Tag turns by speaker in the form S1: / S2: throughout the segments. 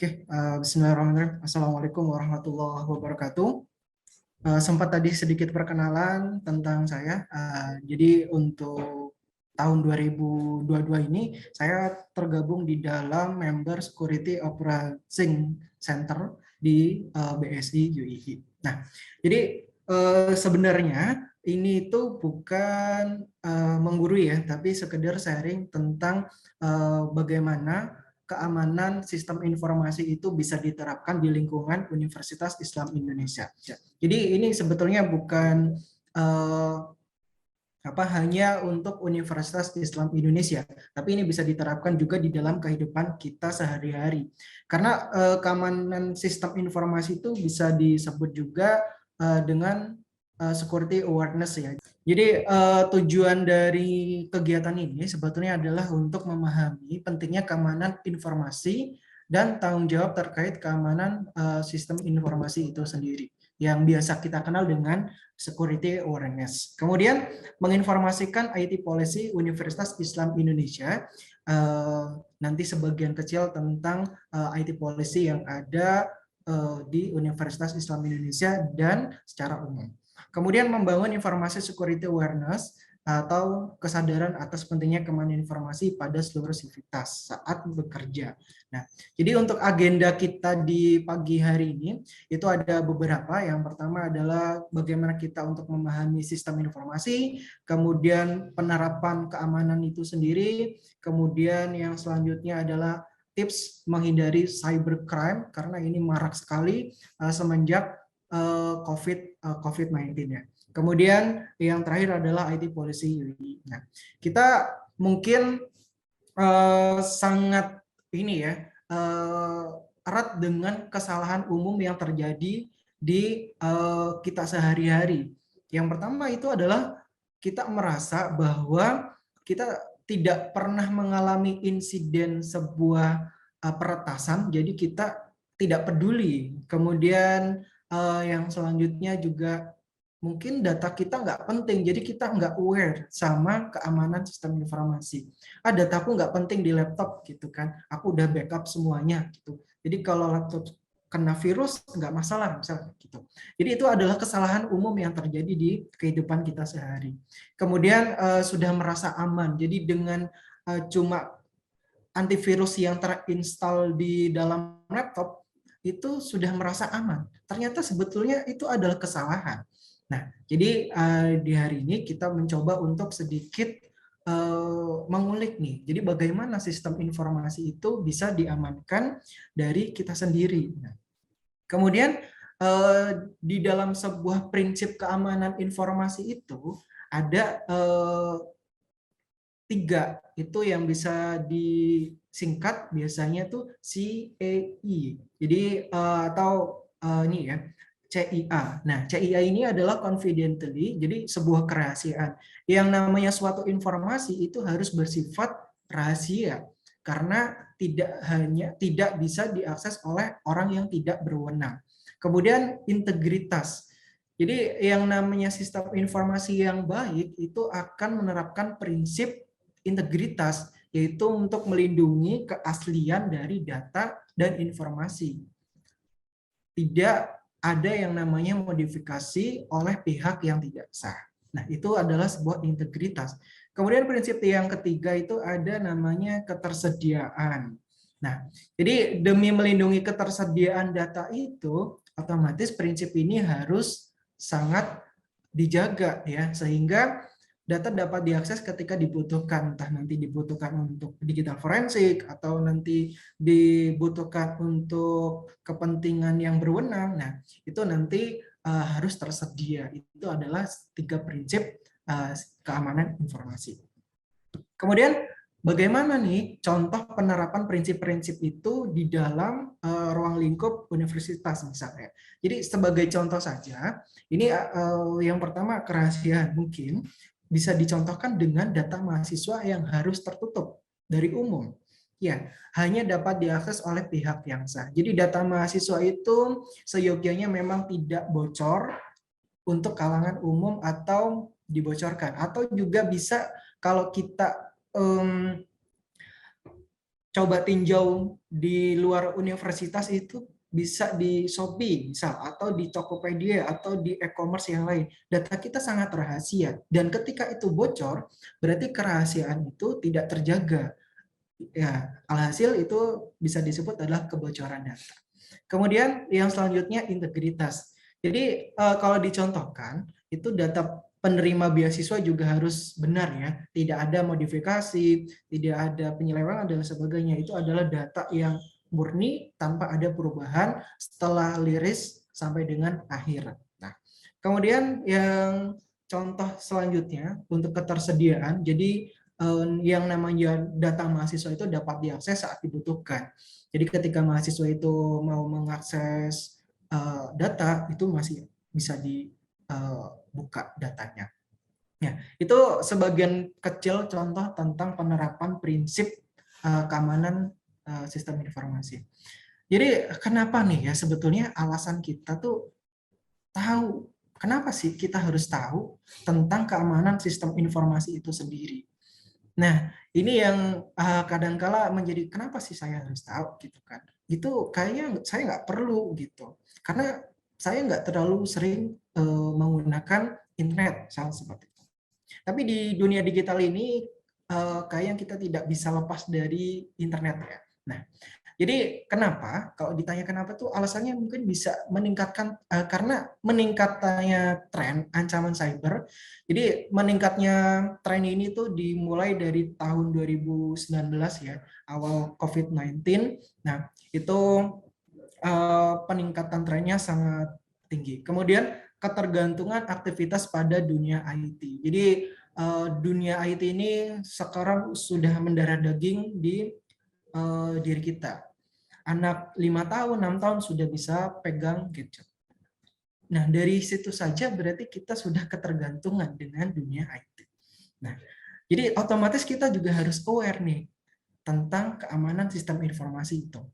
S1: Oke, bismillahirrahmanirrahim. Assalamualaikum warahmatullahi wabarakatuh. Sempat tadi sedikit perkenalan tentang saya. Jadi untuk tahun 2022 ini, saya tergabung di dalam member Security Operations Center di BSI UII. Nah, jadi sebenarnya ini tuh bukan menggurui ya, tapi sekedar sharing tentang bagaimana keamanan sistem informasi itu bisa diterapkan di lingkungan Universitas Islam Indonesia. Jadi ini sebetulnya bukan hanya untuk Universitas Islam Indonesia, tapi ini bisa diterapkan juga di dalam kehidupan kita sehari-hari. Karena keamanan sistem informasi itu bisa disebut juga dengan security awareness ya. Jadi tujuan dari kegiatan ini sebetulnya adalah untuk memahami pentingnya keamanan informasi dan tanggung jawab terkait keamanan sistem informasi itu sendiri yang biasa kita kenal dengan security awareness. Kemudian menginformasikan IT policy Universitas Islam Indonesia, nanti sebagian kecil tentang IT policy yang ada di Universitas Islam Indonesia dan secara umum. Kemudian membangun informasi security awareness atau kesadaran atas pentingnya keamanan informasi pada seluruh sivitas saat bekerja. Nah, jadi untuk agenda kita di pagi hari ini itu ada beberapa. Yang pertama adalah bagaimana kita untuk memahami sistem informasi, kemudian penerapan keamanan itu sendiri, kemudian yang selanjutnya adalah tips menghindari cybercrime karena ini marak sekali semenjak COVID-19 ya. Kemudian yang terakhir adalah IT policy. Nah, kita mungkin sangat ini ya erat dengan kesalahan umum yang terjadi di kita sehari-hari. Yang pertama itu adalah kita merasa bahwa kita tidak pernah mengalami insiden sebuah peretasan, jadi kita tidak peduli. Kemudian yang selanjutnya juga mungkin data kita nggak penting, jadi kita nggak aware sama keamanan sistem informasi. Dataku nggak penting di laptop gitu kan, aku udah backup semuanya gitu. Jadi kalau laptop kena virus nggak masalah misalnya gitu. Jadi itu adalah kesalahan umum yang terjadi di kehidupan kita sehari. Kemudian sudah merasa aman, jadi dengan cuma antivirus yang terinstall di dalam laptop itu sudah merasa aman. Ternyata sebetulnya itu adalah kesalahan. Nah, jadi di hari ini kita mencoba untuk sedikit mengulik nih. Jadi bagaimana sistem informasi itu bisa diamankan dari kita sendiri. Nah, kemudian di dalam sebuah prinsip keamanan informasi itu ada 3 itu yang bisa disingkat biasanya tuh CAI. Jadi atau ini ya CIA. Nah, CIA ini adalah confidentially, jadi sebuah kerahasiaan. Yang namanya suatu informasi itu harus bersifat rahasia karena tidak bisa diakses oleh orang yang tidak berwenang. Kemudian integritas. Jadi yang namanya sistem informasi yang baik itu akan menerapkan prinsip integritas, yaitu untuk melindungi keaslian dari data dan informasi. Tidak ada yang namanya modifikasi oleh pihak yang tidak sah. Nah, itu adalah sebuah integritas. Kemudian prinsip yang ketiga itu ada namanya ketersediaan. Nah, jadi demi melindungi ketersediaan data itu, otomatis prinsip ini harus sangat dijaga ya, sehingga data dapat diakses ketika dibutuhkan, entah nanti dibutuhkan untuk digital forensik atau nanti dibutuhkan untuk kepentingan yang berwenang. Nah, itu nanti harus tersedia. Itu adalah 3 prinsip keamanan informasi. Kemudian bagaimana nih contoh penerapan prinsip-prinsip itu di dalam ruang lingkup universitas misalnya. Jadi sebagai contoh saja, ini yang pertama kerahasiaan mungkin bisa dicontohkan dengan data mahasiswa yang harus tertutup dari umum. Ya, hanya dapat diakses oleh pihak yang sah. Jadi data mahasiswa itu seyogianya memang tidak bocor untuk kalangan umum atau dibocorkan. Atau juga bisa kalau kita coba tinjau di luar universitas itu bisa di Shopee misal, atau di Tokopedia, atau di e-commerce yang lain. Data kita sangat rahasia, dan ketika itu bocor, berarti kerahasiaan itu tidak terjaga. Ya, alhasil itu bisa disebut adalah kebocoran data. Kemudian yang selanjutnya integritas. Jadi kalau dicontohkan, itu data penerima beasiswa juga harus benar ya, tidak ada modifikasi, tidak ada penyelewengan dan sebagainya. Itu adalah data yang murni tanpa ada perubahan setelah liris sampai dengan akhir. Nah, kemudian yang contoh selanjutnya untuk ketersediaan, jadi yang namanya data mahasiswa itu dapat diakses saat dibutuhkan. Jadi ketika mahasiswa itu mau mengakses data, itu masih bisa dibuka datanya. Ya, itu sebagian kecil contoh tentang penerapan prinsip keamanan sistem informasi. Jadi kenapa nih ya sebetulnya alasan kita tuh tahu, kenapa sih kita harus tahu tentang keamanan sistem informasi itu sendiri? Nah, ini yang kadangkala menjadi kenapa sih saya harus tahu gitu kan? Itu kayaknya saya nggak perlu gitu, karena saya nggak terlalu sering menggunakan internet, misalnya seperti itu. Tapi di dunia digital ini kayaknya kita tidak bisa lepas dari internet ya. Nah, jadi kenapa? Kalau ditanya kenapa tuh alasannya mungkin bisa meningkatkan karena meningkatnya tren ancaman cyber. Jadi meningkatnya tren ini tuh dimulai dari tahun 2019 ya, awal COVID-19. Nah, itu peningkatan trennya sangat tinggi. Kemudian ketergantungan aktivitas pada dunia IT. Jadi dunia IT ini sekarang sudah mendarah daging di diri kita. Anak 5 tahun, 6 tahun sudah bisa pegang gadget. Nah, dari situ saja berarti kita sudah ketergantungan dengan dunia IT. Nah, jadi otomatis kita juga harus aware nih tentang keamanan sistem informasi itu.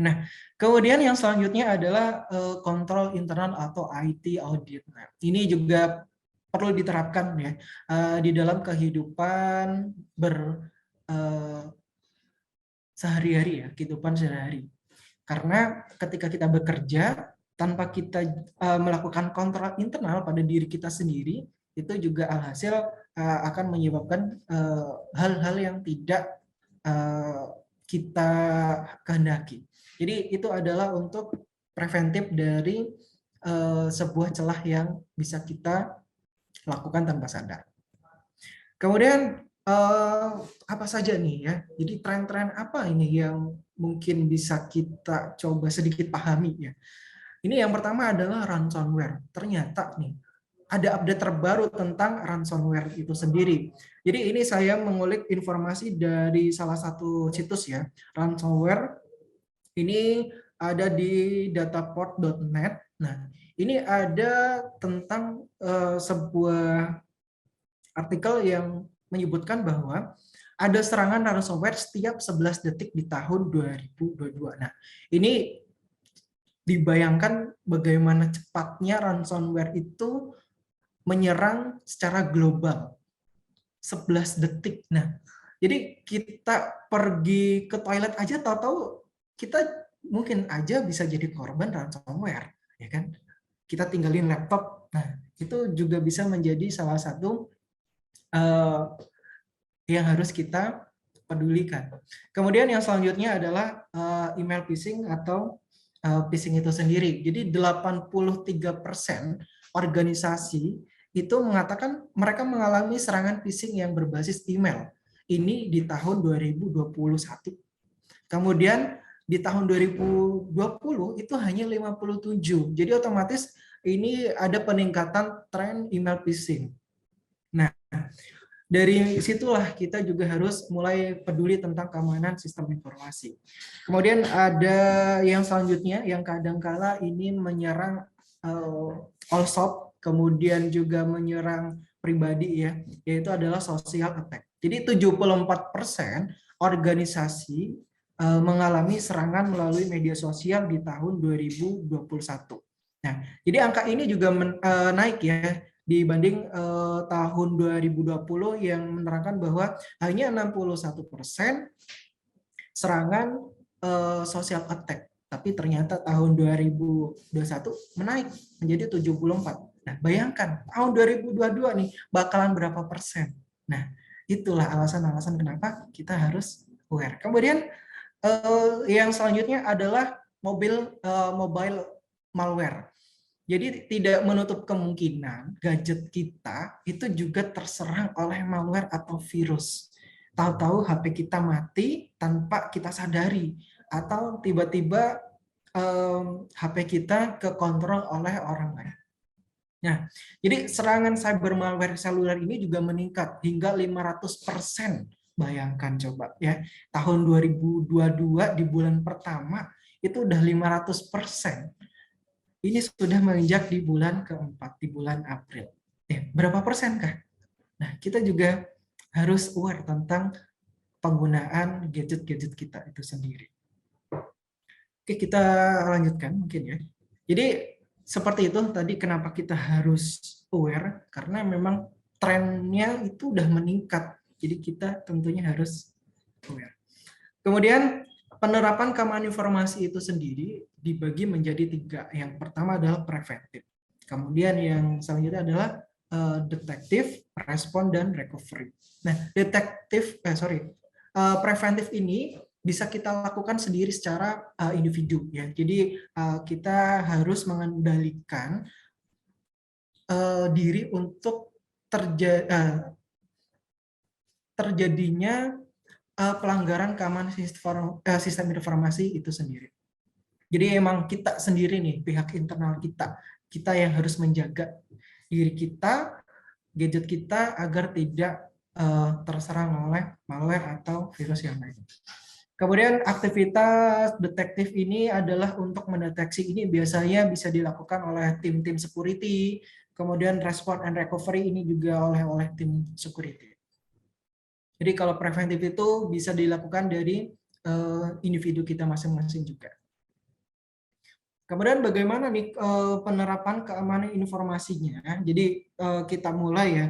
S1: Nah, kemudian yang selanjutnya adalah kontrol internal atau IT audit. Nah, ini juga perlu diterapkan ya di dalam kehidupan sehari-hari ya, kehidupan sehari-hari. Karena ketika kita bekerja tanpa kita melakukan kontrol internal pada diri kita sendiri, itu juga alhasil akan menyebabkan hal-hal yang tidak kita kehendaki. Jadi itu adalah untuk preventif dari sebuah celah yang bisa kita lakukan tanpa sadar. Kemudian apa saja nih ya? Jadi tren-tren apa ini yang mungkin bisa kita coba sedikit pahami ya? Ini yang pertama adalah ransomware. Ternyata nih ada update terbaru tentang ransomware itu sendiri. Jadi ini saya mengulik informasi dari salah satu situs ya. Ransomware ini ada di dataport.net. Nah, ini ada tentang sebuah artikel yang menyebutkan bahwa ada serangan ransomware setiap 11 detik di tahun 2022. Nah, ini dibayangkan bagaimana cepatnya ransomware itu menyerang secara global. 11 detik. Nah, jadi kita pergi ke toilet aja tahu-tahu kita mungkin aja bisa jadi korban ransomware, ya kan? Kita tinggalin laptop. Nah, itu juga bisa menjadi salah satu yang harus kita pedulikan. Kemudian yang selanjutnya adalah email phishing atau phishing itu sendiri. Jadi 83% organisasi itu mengatakan mereka mengalami serangan phishing yang berbasis email. Ini di tahun 2021. Kemudian di tahun 2020 itu hanya 57. Jadi otomatis ini ada peningkatan tren email phishing. Nah, dari situlah kita juga harus mulai peduli tentang keamanan sistem informasi. Kemudian ada yang selanjutnya yang kadangkala ini menyerang all shop, kemudian juga menyerang pribadi ya, yaitu adalah social attack. Jadi 74% organisasi mengalami serangan melalui media sosial di tahun 2021. Nah, jadi angka ini juga naik ya dibanding tahun 2020 yang menerangkan bahwa hanya 61% serangan social attack. Tapi ternyata tahun 2021 menaik menjadi 74. Nah, bayangkan tahun 2022 nih bakalan berapa persen. Nah, itulah alasan-alasan kenapa kita harus aware. Kemudian yang selanjutnya adalah mobile malware. Jadi tidak menutup kemungkinan gadget kita itu juga terserang oleh malware atau virus. Tahu-tahu HP kita mati tanpa kita sadari, atau tiba-tiba HP kita kekontrol oleh orang lain. Nah, jadi serangan cyber malware seluler ini juga meningkat hingga 500%. Bayangkan coba ya, tahun 2022 di bulan pertama itu udah 500%. Ini sudah menginjak di bulan keempat, di bulan April. Berapa persen kah? Nah, kita juga harus aware tentang penggunaan gadget-gadget kita itu sendiri. Oke, kita lanjutkan mungkin ya. Jadi seperti itu tadi kenapa kita harus aware, karena memang trennya itu udah meningkat. Jadi kita tentunya harus aware. Kemudian penerapan keamanan informasi itu sendiri dibagi menjadi 3. Yang pertama adalah preventif. Kemudian yang selanjutnya adalah detektif, respon, dan recovery. Nah, preventif ini bisa kita lakukan sendiri secara individu ya. Jadi kita harus mengendalikan diri untuk terjadinya pelanggaran keamanan sistem informasi itu sendiri. Jadi emang kita sendiri nih, pihak internal kita yang harus menjaga diri kita, gadget kita agar tidak terserang oleh malware atau virus yang lain. Kemudian aktivitas detektif ini adalah untuk mendeteksi ini biasanya bisa dilakukan oleh tim-tim security, kemudian respon and recovery ini juga oleh tim security. Jadi kalau preventif itu bisa dilakukan dari individu kita masing-masing juga. Kemudian bagaimana nih penerapan keamanan informasinya? Jadi kita mulai ya.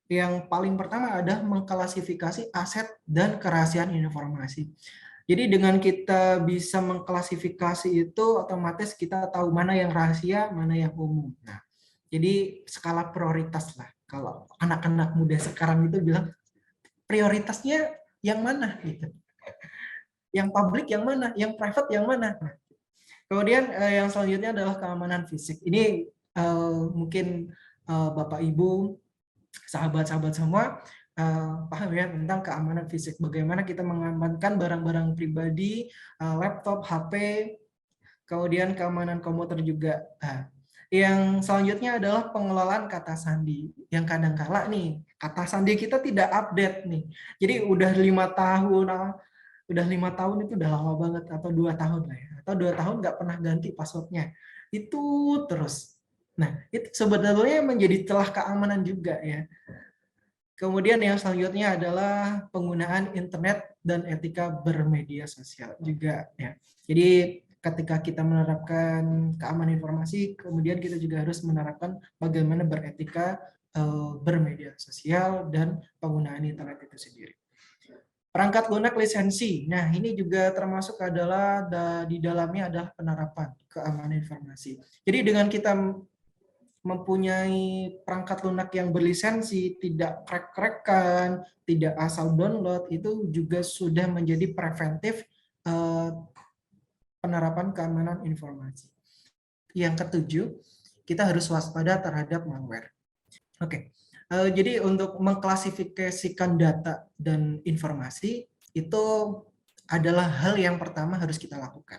S1: Yang paling pertama adalah mengklasifikasi aset dan kerahasiaan informasi. Jadi dengan kita bisa mengklasifikasi itu, otomatis kita tahu mana yang rahasia, mana yang umum. Nah, jadi skala prioritas lah. Kalau anak-anak muda sekarang itu bilang prioritasnya yang mana gitu. Yang publik yang mana, yang private yang mana. Nah, kemudian yang selanjutnya adalah keamanan fisik. Ini mungkin Bapak Ibu, sahabat-sahabat semua paham ya tentang keamanan fisik. Bagaimana kita mengamankan barang-barang pribadi, laptop, HP, kemudian keamanan komputer juga. Yang selanjutnya adalah pengelolaan kata sandi. Yang kadang-kala nih, kata sandi kita tidak update nih. Jadi udah 5 tahun itu udah lama banget, atau 2 tahun lah ya, atau 2 tahun nggak pernah ganti passwordnya itu terus. Nah, itu sebetulnya menjadi celah keamanan juga ya. Kemudian yang selanjutnya adalah penggunaan internet dan etika bermedia sosial juga ya. Jadi ketika kita menerapkan keamanan informasi, kemudian kita juga harus menerapkan bagaimana beretika bermedia sosial dan penggunaan internet itu sendiri. Perangkat lunak lisensi. Nah, ini juga termasuk adalah di dalamnya adalah penerapan keamanan informasi. Jadi dengan kita mempunyai perangkat lunak yang berlisensi, tidak crack-crackan, tidak asal download, itu juga sudah menjadi preventif penerapan keamanan informasi. Yang ketujuh, kita harus waspada terhadap malware. Oke. Jadi untuk mengklasifikasikan data dan informasi itu adalah hal yang pertama harus kita lakukan.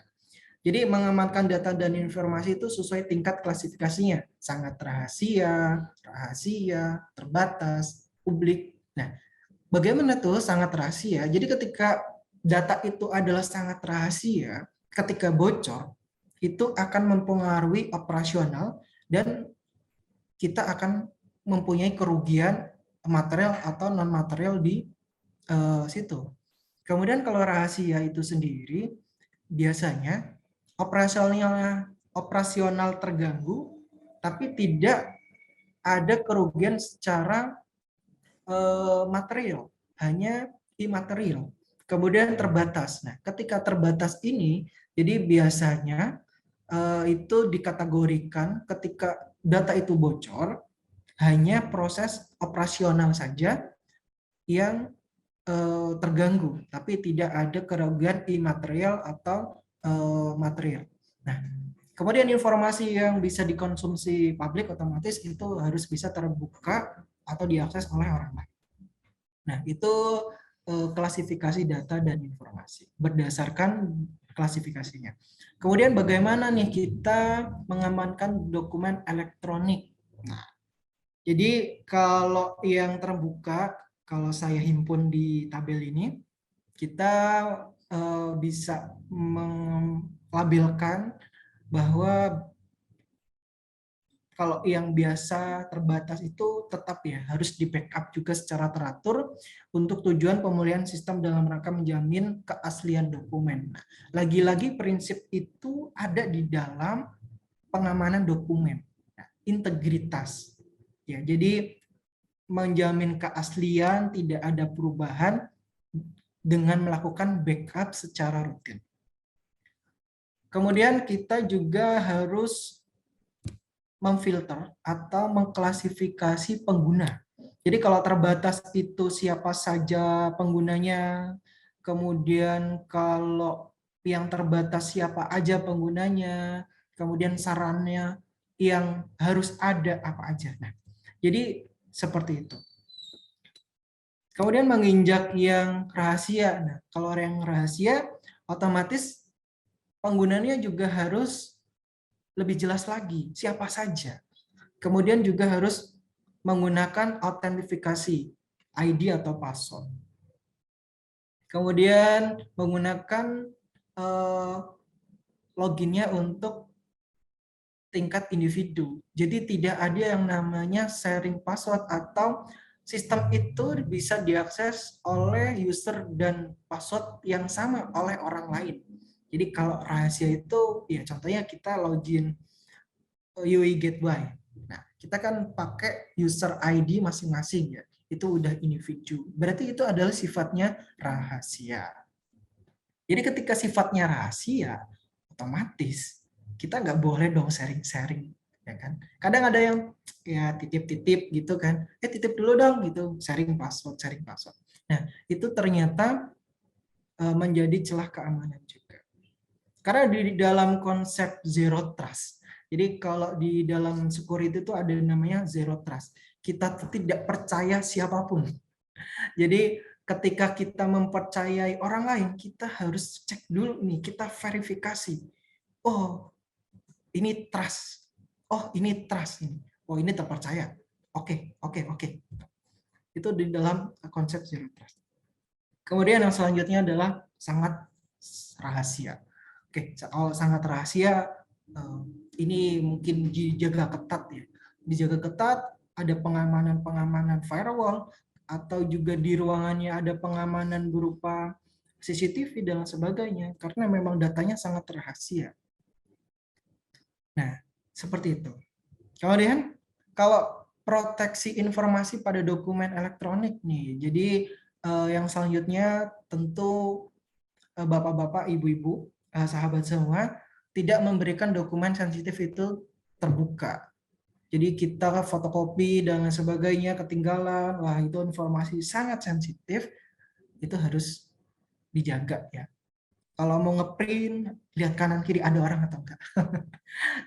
S1: Jadi mengamankan data dan informasi itu sesuai tingkat klasifikasinya. Sangat rahasia, rahasia, terbatas, publik. Nah, bagaimana tuh sangat rahasia? Jadi ketika data itu adalah sangat rahasia, ketika bocor, itu akan mempengaruhi operasional dan kita akan mempunyai kerugian material atau non-material di situ. Kemudian kalau rahasia itu sendiri, biasanya operasional terganggu, tapi tidak ada kerugian secara material, hanya imaterial. kemudian terbatas. Nah, ketika terbatas ini, jadi biasanya itu dikategorikan ketika data itu bocor, hanya proses operasional saja yang terganggu, tapi tidak ada kerugian imaterial atau material. Nah, kemudian informasi yang bisa dikonsumsi publik otomatis itu harus bisa terbuka atau diakses oleh orang lain. Nah, itu klasifikasi data dan informasi berdasarkan klasifikasinya. Kemudian bagaimana nih kita mengamankan dokumen elektronik? Nah, jadi kalau yang terbuka, kalau saya himpun di tabel ini, kita bisa melabelkan bahwa kalau yang biasa terbatas itu tetap ya harus di backup juga secara teratur untuk tujuan pemulihan sistem dalam rangka menjamin keaslian dokumen. Nah, lagi-lagi prinsip itu ada di dalam pengamanan dokumen, nah, integritas. Ya, jadi menjamin keaslian, tidak ada perubahan dengan melakukan backup secara rutin. Kemudian kita juga harus memfilter atau mengklasifikasi pengguna. Jadi kalau terbatas itu siapa saja penggunanya, kemudian kalau yang terbatas siapa aja penggunanya, kemudian sarannya yang harus ada apa aja. Nah, jadi seperti itu. Kemudian menginjak yang rahasia. Nah, kalau yang rahasia, otomatis penggunanya juga harus lebih jelas lagi, siapa saja. Kemudian juga harus menggunakan autentifikasi, ID atau password. Kemudian menggunakan loginnya untuk tingkat individu. Jadi tidak ada yang namanya sharing password atau sistem itu bisa diakses oleh user dan password yang sama oleh orang lain. Jadi kalau rahasia itu, ya contohnya kita login UI Gateway. Nah, kita kan pakai user ID masing-masing ya. Itu udah individu. Berarti itu adalah sifatnya rahasia. Jadi ketika sifatnya rahasia, otomatis kita nggak boleh dong sharing-sharing, ya kan? Kadang ada yang ya titip-titip gitu kan, titip dulu dong gitu, sharing password, sharing password. Nah, itu ternyata menjadi celah keamanan juga. Karena di dalam konsep zero trust, jadi kalau di dalam security itu ada namanya zero trust. Kita tidak percaya siapapun. Jadi ketika kita mempercayai orang lain, kita harus cek dulu nih, kita verifikasi. Oh, ini trust. Oh, ini trust ini. Oh, ini terpercaya. Oke, oke, oke. Itu di dalam konsep zero trust. Kemudian yang selanjutnya adalah sangat rahasia. Oke, sangat rahasia ini mungkin dijaga ketat ya. Dijaga ketat, ada pengamanan firewall, atau juga di ruangannya ada pengamanan berupa CCTV dan sebagainya, karena memang datanya sangat rahasia. Nah, seperti itu. Kemudian, kalau proteksi informasi pada dokumen elektronik nih, jadi yang selanjutnya tentu bapak-bapak, ibu-ibu, sahabat semua, tidak memberikan dokumen sensitif itu terbuka. Jadi kita fotokopi dan sebagainya ketinggalan, wah itu informasi sangat sensitif, itu harus dijaga ya. Kalau mau ngeprint, lihat kanan kiri ada orang atau enggak.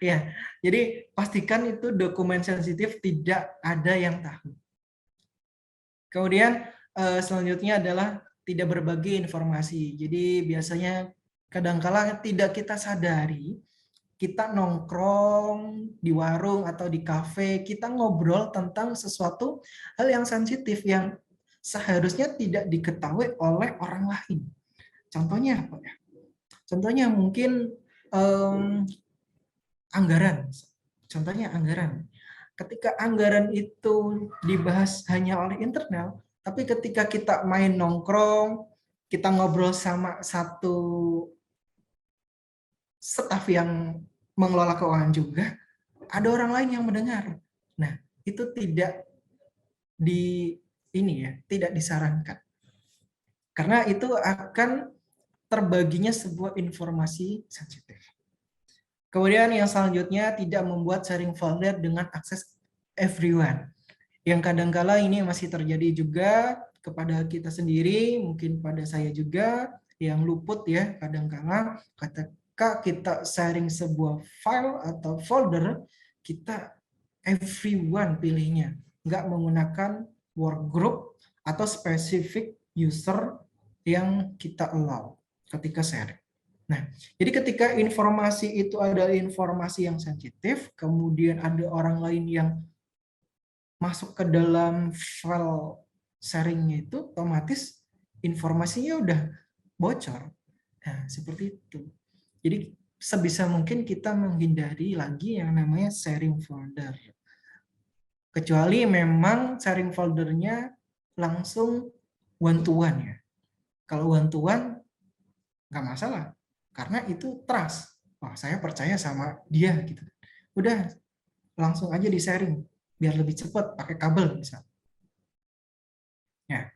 S1: Ya, jadi pastikan itu dokumen sensitif tidak ada yang tahu. Kemudian selanjutnya adalah tidak berbagi informasi. Jadi biasanya kadangkala tidak kita sadari, kita nongkrong di warung atau di kafe, kita ngobrol tentang sesuatu hal yang sensitif yang seharusnya tidak diketahui oleh orang lain. Contohnya apa ya? Contohnya mungkin anggaran. Contohnya anggaran. Ketika anggaran itu dibahas hanya oleh internal, tapi ketika kita main nongkrong, kita ngobrol sama satu staf yang mengelola keuangan juga, ada orang lain yang mendengar. Nah, itu tidak tidak disarankan. Karena itu akan terbaginya sebuah informasi sensitif. Kemudian yang selanjutnya tidak membuat sharing folder dengan akses everyone. Yang kadangkala ini masih terjadi juga kepada kita sendiri, mungkin pada saya juga yang luput ya kadangkala ketika kita sharing sebuah file atau folder, kita everyone pilihnya, nggak menggunakan workgroup atau spesifik user yang kita allow ketika sharing. Nah, jadi ketika informasi itu adalah informasi yang sensitif, kemudian ada orang lain yang masuk ke dalam file sharingnya itu, otomatis informasinya udah bocor. Nah, seperti itu. Jadi sebisa mungkin kita menghindari lagi yang namanya sharing folder. Kecuali memang sharing foldernya langsung one to one ya. Kalau one to one nggak masalah, karena itu trust. Wah, saya percaya sama dia gitu. Udah langsung aja di sharing biar lebih cepat pakai kabel misalnya. Ya.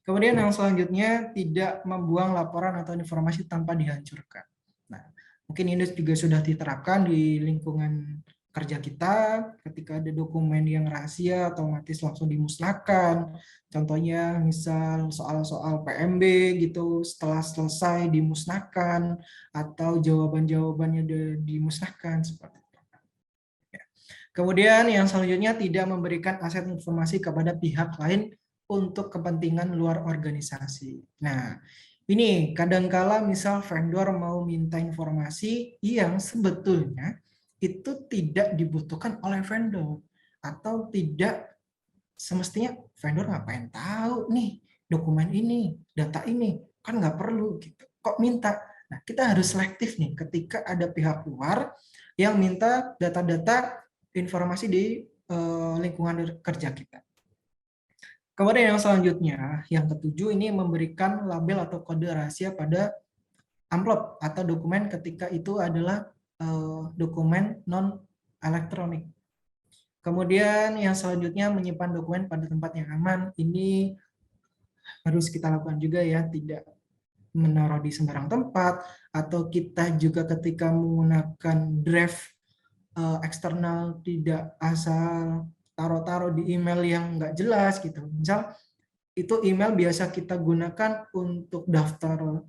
S1: Kemudian yang selanjutnya tidak membuang laporan atau informasi tanpa dihancurkan. Nah, mungkin ini juga sudah diterapkan di lingkungan kerja kita. Ketika ada dokumen yang rahasia, otomatis langsung dimusnahkan. Contohnya misal soal-soal PMB gitu, setelah selesai dimusnahkan, atau jawaban-jawabannya dimusnahkan seperti itu. Kemudian yang selanjutnya tidak memberikan aset informasi kepada pihak lain untuk kepentingan luar organisasi. Nah, ini kadangkala misal vendor mau minta informasi yang sebetulnya itu tidak dibutuhkan oleh vendor atau tidak semestinya vendor ngapain tahu nih dokumen ini, data ini, kan nggak perlu gitu. Kok minta? Nah, kita harus selektif nih ketika ada pihak luar yang minta data-data informasi di lingkungan kerja kita. Kemudian yang selanjutnya, yang ketujuh ini memberikan label atau kode rahasia pada amplop atau dokumen ketika itu adalah dokumen non elektronik. Kemudian yang selanjutnya menyimpan dokumen pada tempat yang aman. Ini harus kita lakukan juga ya, tidak menaruh di sembarang tempat, atau kita juga ketika menggunakan drive eksternal tidak asal taruh-taruh di email yang nggak jelas gitu. Misal itu email biasa kita gunakan untuk daftar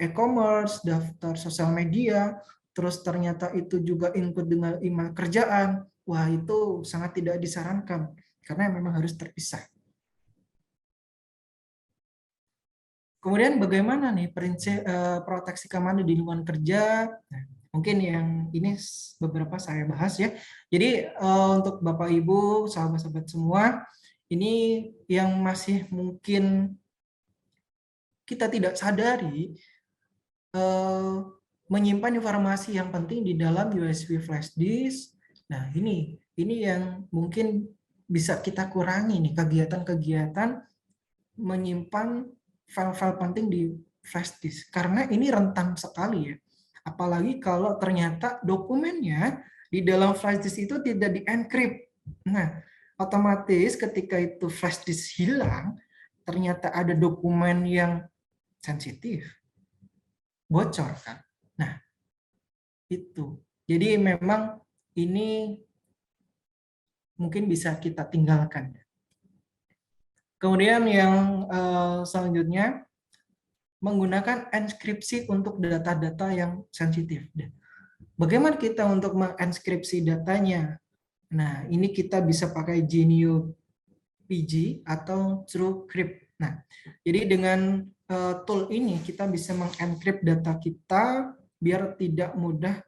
S1: e-commerce, daftar sosial media, terus ternyata itu juga include dengan email kerjaan. Wah, itu sangat tidak disarankan karena memang harus terpisah. Kemudian bagaimana nih prinsip proteksi keamanan di lingkungan kerja? Nah, mungkin yang ini beberapa saya bahas ya. Jadi untuk Bapak Ibu, sahabat-sahabat semua, ini yang masih mungkin kita tidak sadari menyimpan informasi yang penting di dalam USB flash disk. Nah, ini yang mungkin bisa kita kurangi nih kegiatan-kegiatan menyimpan file-file penting di flash disk karena ini rentan sekali ya. Apalagi kalau ternyata dokumennya di dalam flash disk itu tidak di-encrypt. Nah, otomatis ketika itu flash disk hilang, ternyata ada dokumen yang sensitif, bocor kan. Nah, itu. Jadi memang ini mungkin bisa kita tinggalkan. Kemudian yang selanjutnya, menggunakan enkripsi untuk data-data yang sensitif. Bagaimana kita untuk mengenkripsi datanya? Nah, ini kita bisa pakai Genio PG atau TrueCrypt. Nah, jadi dengan tool ini kita bisa mengenkript data kita biar tidak mudah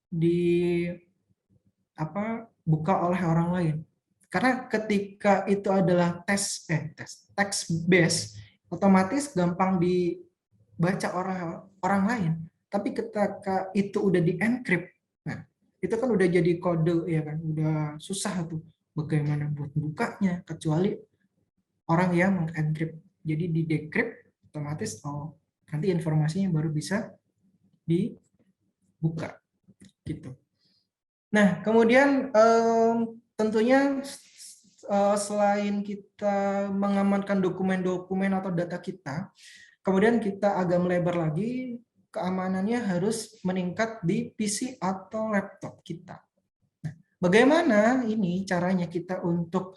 S1: dibuka oleh orang lain. Karena ketika itu adalah text based, otomatis gampang dibaca orang lain. Tapi ketika itu udah di-encrypt, nah itu kan udah jadi kode ya kan, udah susah tuh bagaimana buat bukanya kecuali orang yang meng-encrypt. Jadi di-decrypt otomatis nanti informasinya baru bisa dibuka gitu. Nah, kemudian tentunya selain kita mengamankan dokumen-dokumen atau data kita, kemudian kita agak melebar lagi, keamanannya harus meningkat di PC atau laptop kita. Nah, bagaimana ini caranya kita untuk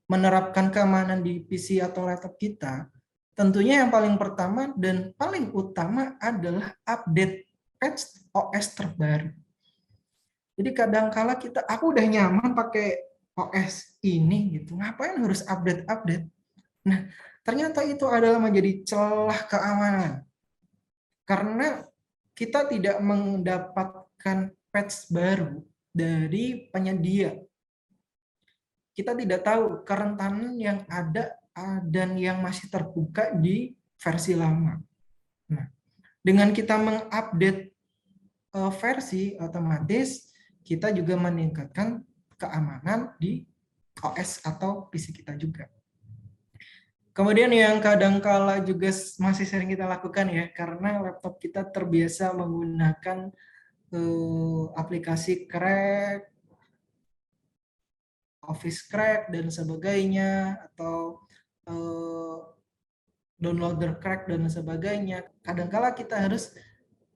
S1: menerapkan keamanan di PC atau laptop kita? Tentunya yang paling pertama dan paling utama adalah update patch OS terbaru. Jadi kadang-kala aku udah nyaman pakai OS ini gitu, ngapain harus update-update? Nah, ternyata itu adalah menjadi celah keamanan. Karena kita tidak mendapatkan patch baru dari penyedia. Kita tidak tahu kerentanan yang ada dan yang masih terbuka di versi lama. Nah, dengan kita mengupdate versi, otomatis kita juga meningkatkan keamanan di OS atau PC kita juga. Kemudian yang kadang-kala juga masih sering kita lakukan ya, karena laptop kita terbiasa menggunakan aplikasi crack, Office crack dan sebagainya, atau downloader crack dan sebagainya. Kadang-kala kita harus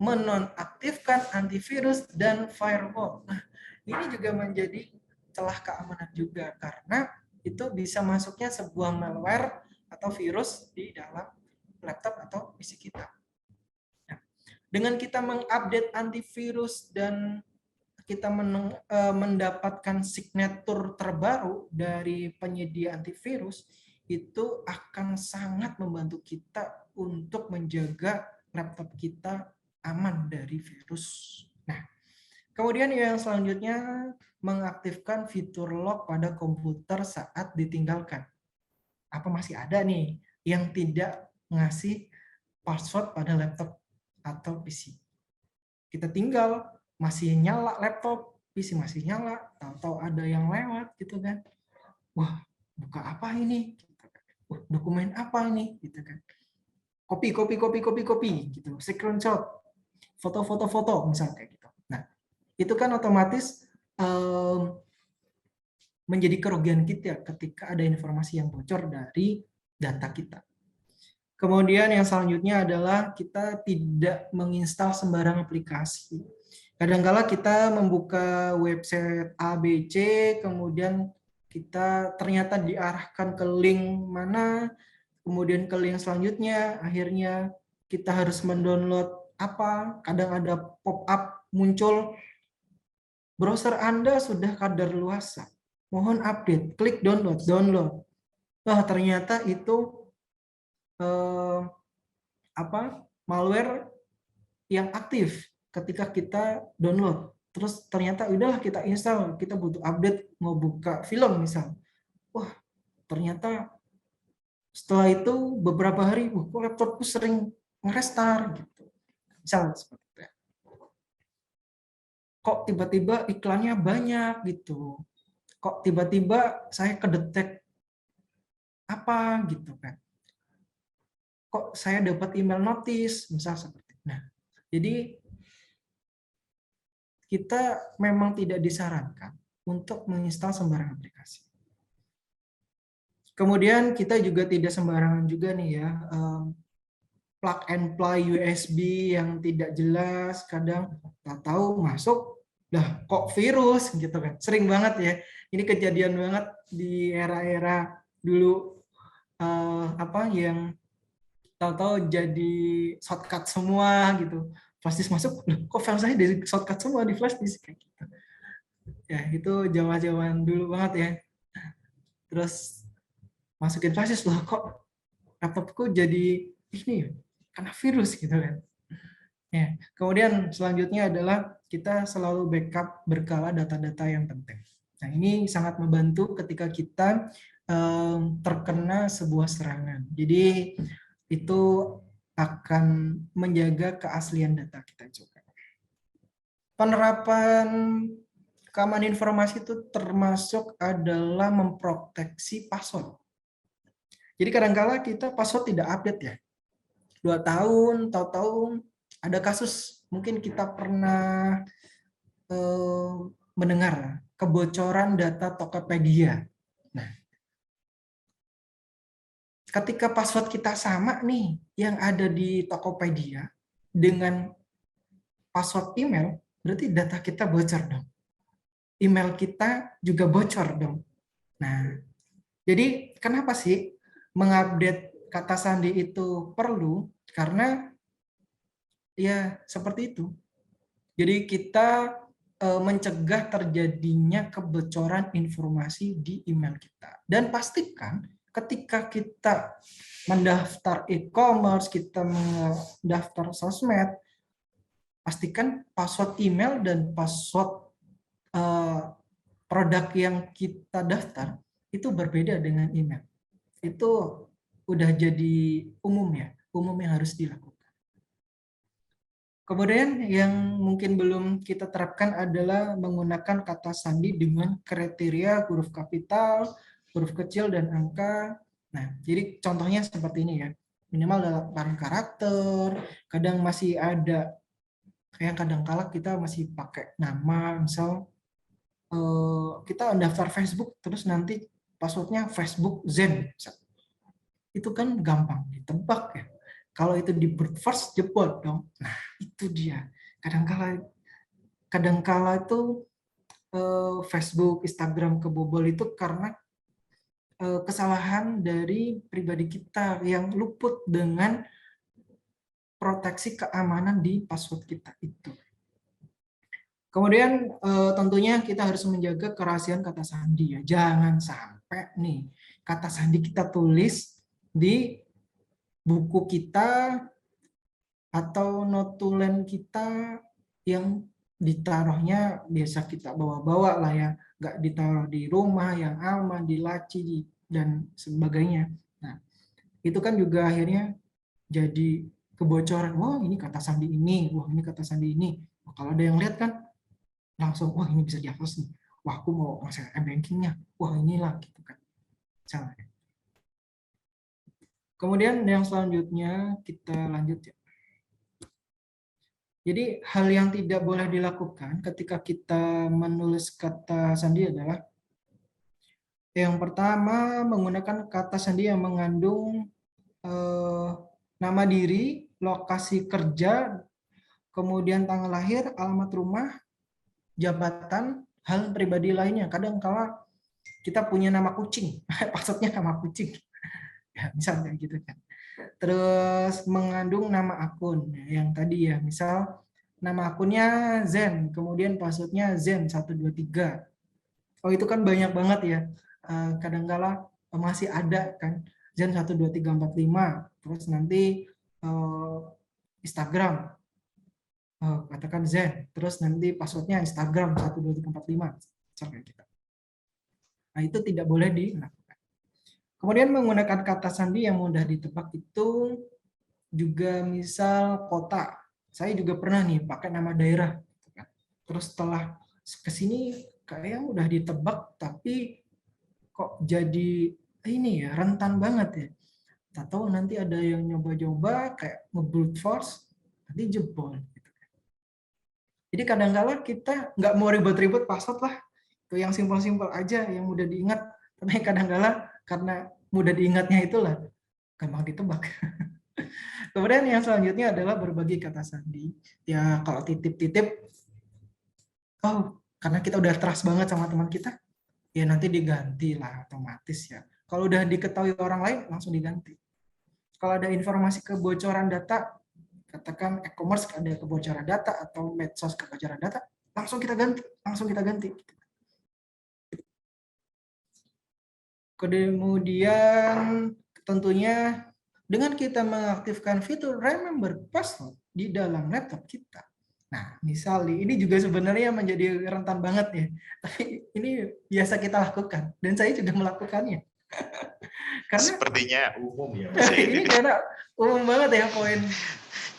S1: menonaktifkan antivirus dan firewall. Nah, ini juga menjadi celah keamanan juga karena itu bisa masuknya sebuah malware atau virus di dalam laptop atau PC kita. Nah, dengan kita mengupdate antivirus dan kita mendapatkan signatur terbaru dari penyedia antivirus, itu akan sangat membantu kita untuk menjaga laptop kita aman dari virus. Nah, kemudian yang selanjutnya mengaktifkan fitur lock pada komputer saat ditinggalkan. Apa masih ada nih yang tidak ngasih password pada laptop atau PC? Kita tinggal, masih nyala laptop, PC masih nyala, tahu-tahu ada yang lewat gitu kan. Wah, buka apa ini? Wah, dokumen apa ini? Gitu kan. Copy gitu, screenshot, foto misalnya kayak gitu. Nah, itu kan otomatis menjadi kerugian kita ketika ada informasi yang bocor dari data kita. Kemudian yang selanjutnya adalah kita tidak menginstal sembarang aplikasi. Kadang-kala kita membuka website ABC, kemudian kita ternyata diarahkan ke link mana, kemudian ke link selanjutnya, akhirnya kita harus mendownload apa, kadang ada pop-up muncul, browser Anda sudah kadaluarsa, mohon update, klik download. Wah, ternyata itu malware yang aktif ketika kita download. Terus ternyata udahlah kita install, kita butuh update, mau buka film misal. Wah, ternyata setelah itu beberapa hari, kok laptopku sering nge-restart gitu. Misal seperti itu. Kok tiba-tiba iklannya banyak gitu. Kok tiba-tiba saya kedetek apa gitu kan. Kok saya dapat email notice, misal seperti itu. Nah, jadi kita memang tidak disarankan untuk menginstal sembarang aplikasi. Kemudian kita juga tidak sembarangan juga nih ya, plug and play USB yang tidak jelas, kadang tak tahu masuk, lah kok virus gitu kan. Sering banget ya, ini kejadian banget di era-era dulu, yang tahu-tahu jadi shortcut semua gitu. Flash disk masuk, kok file saya dari shortcut semua di flash disk kayak gitu. Ya, itu zaman-zaman dulu banget ya. Terus masukin flash disk, loh kok laptopku jadi ini kena virus gitu kan. Ya, kemudian selanjutnya adalah kita selalu backup berkala data-data yang penting. Nah, ini sangat membantu ketika kita terkena sebuah serangan. Jadi itu akan menjaga keaslian data kita juga. Penerapan keamanan informasi itu termasuk adalah memproteksi password. Jadi kadang-kala kita password tidak update ya. 2 tahun, tahu-tahu ada kasus, mungkin kita pernah mendengar kebocoran data Tokopedia. Nah, ketika password kita sama nih yang ada di Tokopedia dengan password email, berarti data kita bocor dong. Email kita juga bocor dong. Nah, jadi kenapa sih mengupdate kata sandi itu perlu? Karena ya seperti itu. Jadi kita mencegah terjadinya kebocoran informasi di email kita. Dan pastikan ketika kita mendaftar e-commerce, kita mendaftar sosmed, pastikan password email dan password produk yang kita daftar itu berbeda dengan email. Itu udah jadi umum ya, umum yang harus dilakukan. Kemudian yang mungkin belum kita terapkan adalah menggunakan kata sandi dengan kriteria huruf kapital, huruf kecil, dan angka. Nah, jadi contohnya seperti ini ya. Minimal 8 karakter, kadang masih ada, kayak kadang kala kita masih pakai nama, misal kita daftar Facebook, terus nanti passwordnya Facebook Zen. Itu kan gampang ditebak ya. Kalau itu di brute force jebol dong. Nah, itu dia. Kadangkala itu Facebook, Instagram kebobol itu karena kesalahan dari pribadi kita yang luput dengan proteksi keamanan di password kita itu. Kemudian tentunya kita harus menjaga kerahasiaan kata sandi ya. Jangan sampai nih kata sandi kita tulis di buku kita atau notulen kita yang ditaruhnya biasa kita bawa-bawa lah ya, nggak ditaruh di rumah yang aman, di laci dan sebagainya. Nah, itu kan juga akhirnya jadi kebocoran. Wah, ini kata sandi ini, wah ini kata sandi ini. Wah, kalau ada yang lihat kan langsung, wah ini bisa dihapus nih. Wah, aku mau masuk e-bankingnya. Wah, inilah gitu kan. Salah. Kemudian yang selanjutnya kita lanjut ya. Jadi hal yang tidak boleh dilakukan ketika kita menulis kata sandi adalah yang pertama menggunakan kata sandi yang mengandung nama diri, lokasi kerja, kemudian tanggal lahir, alamat rumah, jabatan, hal pribadi lainnya. Kadang kala kita punya nama kucing, maksudnya nama kucing, ya, misalnya gitu kan. Terus mengandung nama akun, yang tadi ya, misal nama akunnya Zen, kemudian passwordnya Zen123. Oh itu kan banyak banget ya, kadangkala masih ada kan, Zen12345, terus nanti Instagram, katakan Zen, terus nanti passwordnya Instagram 12345, sampai gitu. Nah itu tidak boleh dilakukan. Kemudian menggunakan kata sandi yang mudah ditebak itu juga misal kota. Saya juga pernah nih pakai nama daerah. Terus setelah kesini kayak udah ditebak tapi kok jadi ini ya rentan banget ya. Tak tahu nanti ada yang nyoba-nyoba kayak nge-brute force nanti jebol. Jadi kadang-kala kita nggak mau ribet-ribet password lah. Itu yang simpel-simpel aja yang mudah diingat. Tapi kadang-kala karena mudah diingatnya itulah gampang ditebak. Kemudian yang selanjutnya adalah berbagi kata sandi. Ya kalau titip-titip, oh karena kita udah trust banget sama teman kita, ya nanti diganti lah otomatis ya. Kalau udah diketahui orang lain, langsung diganti. Kalau ada informasi kebocoran data, katakan e-commerce ada kebocoran data atau medsos kebocoran data, langsung kita ganti. Kemudian tentunya dengan kita mengaktifkan fitur remember password di dalam laptop kita. Nah, misalnya ini juga sebenarnya menjadi rentan banget ya. Tapi ini biasa kita lakukan dan saya juga melakukannya. Karena
S2: sepertinya umum ya.
S1: Ini karena umum banget ya poin.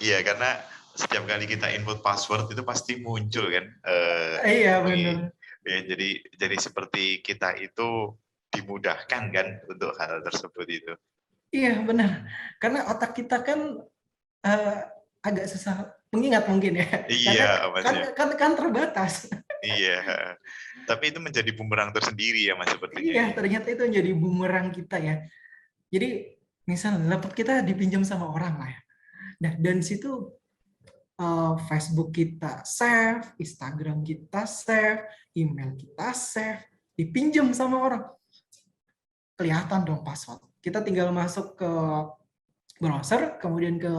S2: Iya, karena setiap kali kita input password itu pasti muncul kan.
S1: Iya benar.
S2: Ya, jadi seperti kita itu dimudahkan kan untuk hal tersebut itu.
S1: Iya benar. Karena otak kita kan agak susah mengingat mungkin ya.
S2: Iya,
S1: Karena kan terbatas.
S2: Iya. Tapi itu menjadi bumerang tersendiri ya Mas sepertinya.
S1: Iya, ternyata itu menjadi bumerang kita ya. Jadi Misal laptop kita dipinjam sama orang lah ya. Nah, dan situ Facebook kita save, Instagram kita save, email kita save, dipinjam sama orang. Kelihatan dong password. Kita tinggal masuk ke browser, kemudian ke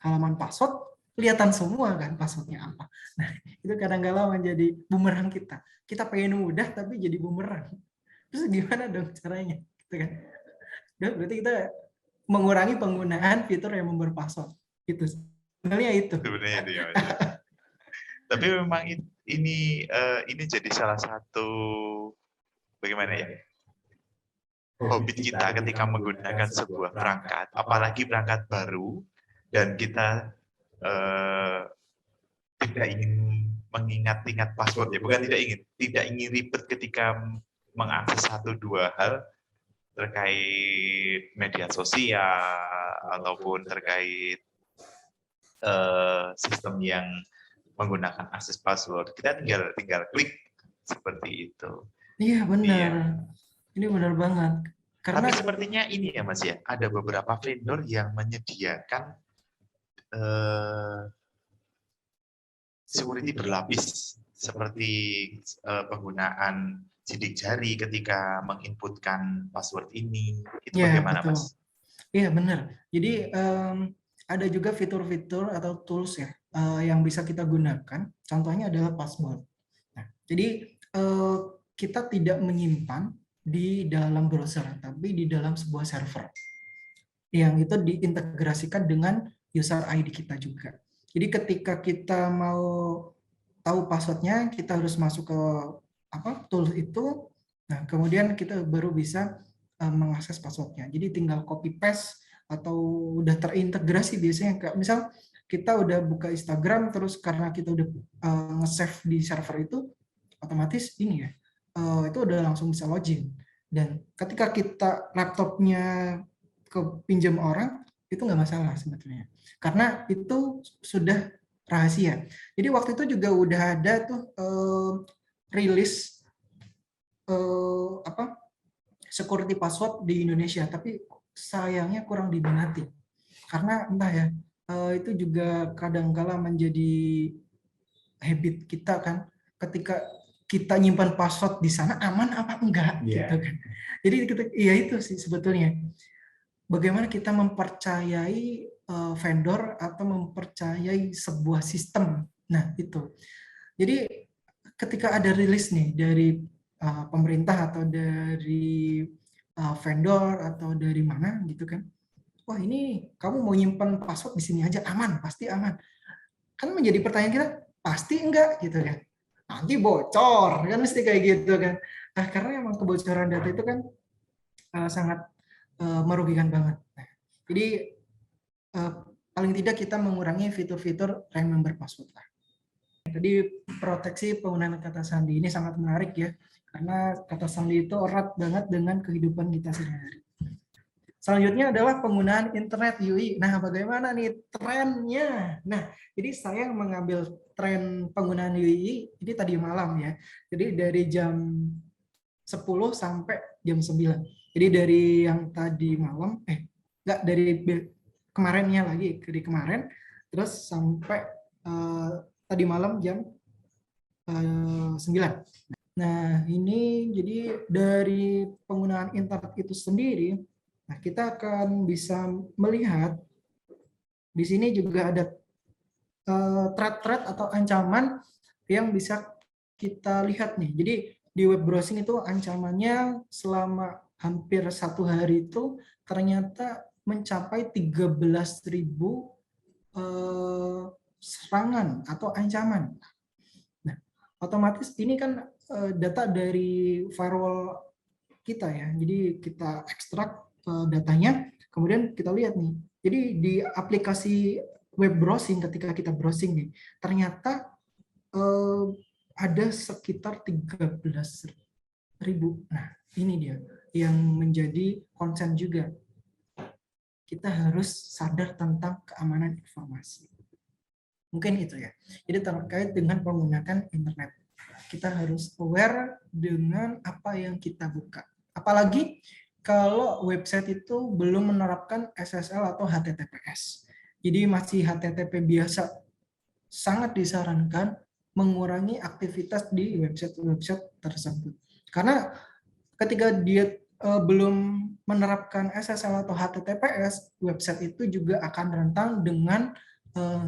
S1: halaman password, kelihatan semua kan passwordnya apa. Nah, itu kadang-kala menjadi bumerang kita. Kita pengen mudah tapi jadi bumerang. Terus gimana dong caranya? Gitu kan. Berarti kita mengurangi penggunaan fitur yang berpassword. Itu sebenarnya itu.
S2: Sebenarnya itu ya Mas. Tapi memang ini jadi salah satu bagaimana ya? Hobi kita ketika menggunakan sebuah perangkat, apalagi perangkat baru, dan kita tidak ingin mengingat-ingat password ya, bukan tidak ingin ribet ketika mengakses satu dua hal terkait media sosial ataupun terkait sistem yang menggunakan akses password. Kita tinggal klik seperti itu.
S1: Iya benar.
S2: Iya.
S1: Ini benar banget. Karena
S2: Tapi sepertinya ini ya Mas ya, ada beberapa vendor yang menyediakan security berlapis seperti penggunaan sidik jari ketika menginputkan password ini. Itu
S1: ya,
S2: bagaimana
S1: betul.
S2: Mas?
S1: Iya benar. Jadi ada juga fitur-fitur atau tools ya yang bisa kita gunakan. Contohnya adalah password. Nah, jadi kita tidak menyimpan di dalam browser, tapi di dalam sebuah server yang itu diintegrasikan dengan user ID kita juga. Jadi ketika kita mau tahu passwordnya, kita harus masuk ke tools itu. Nah, kemudian kita baru bisa mengakses passwordnya. Jadi tinggal copy paste atau udah terintegrasi biasanya. Kayak misal kita udah buka Instagram, terus karena kita udah nge-save di server itu, otomatis ini ya, itu udah langsung bisa login. Dan ketika kita laptopnya kepinjam orang, itu nggak masalah sebetulnya. Karena itu sudah rahasia. Jadi waktu itu juga udah ada tuh rilis security password di Indonesia, tapi sayangnya kurang diminati. Karena entah ya, itu juga kadang-kala menjadi habit kita kan, ketika kita nyimpan password di sana aman apa enggak gitu kan. Jadi ya itu sih sebetulnya. Bagaimana kita mempercayai vendor atau mempercayai sebuah sistem. Nah, itu. Jadi ketika ada rilis nih dari pemerintah atau dari vendor atau dari mana gitu kan. Wah, ini kamu mau nyimpan password di sini aja aman, pasti aman. Kan menjadi pertanyaan kita, pasti enggak gitu kan. Nanti bocor, kan mesti kayak gitu kan. Nah, karena emang kebocoran data itu kan sangat merugikan banget. Nah, jadi paling tidak kita mengurangi fitur-fitur remember password lah. Jadi proteksi penggunaan kata sandi ini sangat menarik ya, karena kata sandi itu erat banget dengan kehidupan kita sehari-hari. Selanjutnya adalah penggunaan internet UI. Nah, bagaimana nih trennya? Nah, jadi saya mengambil tren penggunaan UI ini tadi malam ya. Jadi dari jam 10 sampai jam 9. Jadi dari yang tadi malam, enggak, dari kemarinnya lagi, dari kemarin, terus sampai tadi malam jam 9. Nah, ini jadi dari penggunaan internet itu sendiri, nah kita akan bisa melihat di sini juga ada threat-threat atau ancaman yang bisa kita lihat nih. Jadi di web browsing itu ancamannya selama hampir 1 hari itu ternyata mencapai 13.000 serangan atau ancaman. Nah, otomatis ini kan data dari firewall kita ya. Jadi kita ekstrak datanya, kemudian kita lihat nih. Jadi di aplikasi web browsing ketika kita browsing nih, ternyata ada sekitar 13.000. Nah, ini dia yang menjadi concern juga. Kita harus sadar tentang keamanan informasi. Mungkin itu ya. Jadi terkait dengan menggunakan internet. Kita harus aware dengan apa yang kita buka. Apalagi kalau website itu belum menerapkan SSL atau HTTPS. Jadi masih HTTP biasa, sangat disarankan mengurangi aktivitas di website-website tersebut. Karena ketika dia belum menerapkan SSL atau HTTPS, website itu juga akan rentan dengan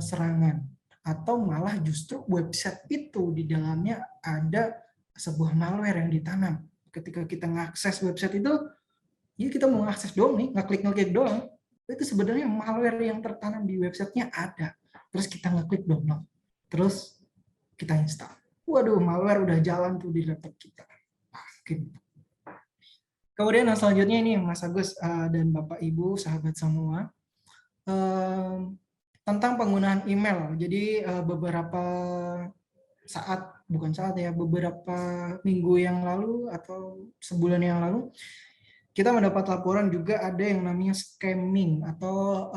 S1: serangan. Atau malah justru website itu di dalamnya ada sebuah malware yang ditanam. Ketika kita mengakses website itu, ya kita mau akses doang nih, ngeklik doang. Itu sebenarnya malware yang tertanam di websitenya ada. Terus kita ngeklik download. Terus kita install. Waduh, malware udah jalan tuh di laptop kita. Kemudian yang selanjutnya ini Mas Agus dan Bapak Ibu, sahabat semua, tentang penggunaan email. Jadi beberapa beberapa minggu yang lalu atau sebulan yang lalu, kita mendapat laporan juga ada yang namanya scamming atau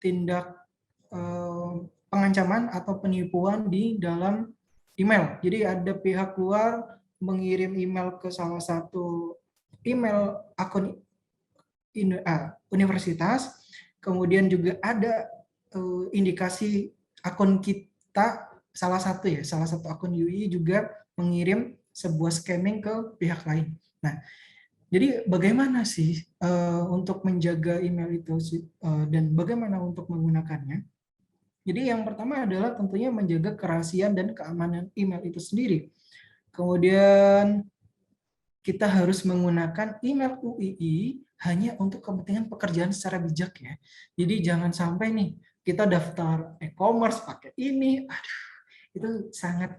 S1: tindak pengancaman atau penipuan di dalam email. Jadi ada pihak luar mengirim email ke salah satu email akun universitas, kemudian juga ada indikasi akun kita, salah satu akun UI juga mengirim sebuah scamming ke pihak lain. Nah, jadi bagaimana sih untuk menjaga email itu dan bagaimana untuk menggunakannya? Jadi yang pertama adalah tentunya menjaga kerahasiaan dan keamanan email itu sendiri. Kemudian kita harus menggunakan email UII hanya untuk kepentingan pekerjaan secara bijak ya. Jadi jangan sampai nih kita daftar e-commerce pakai ini, aduh, itu sangat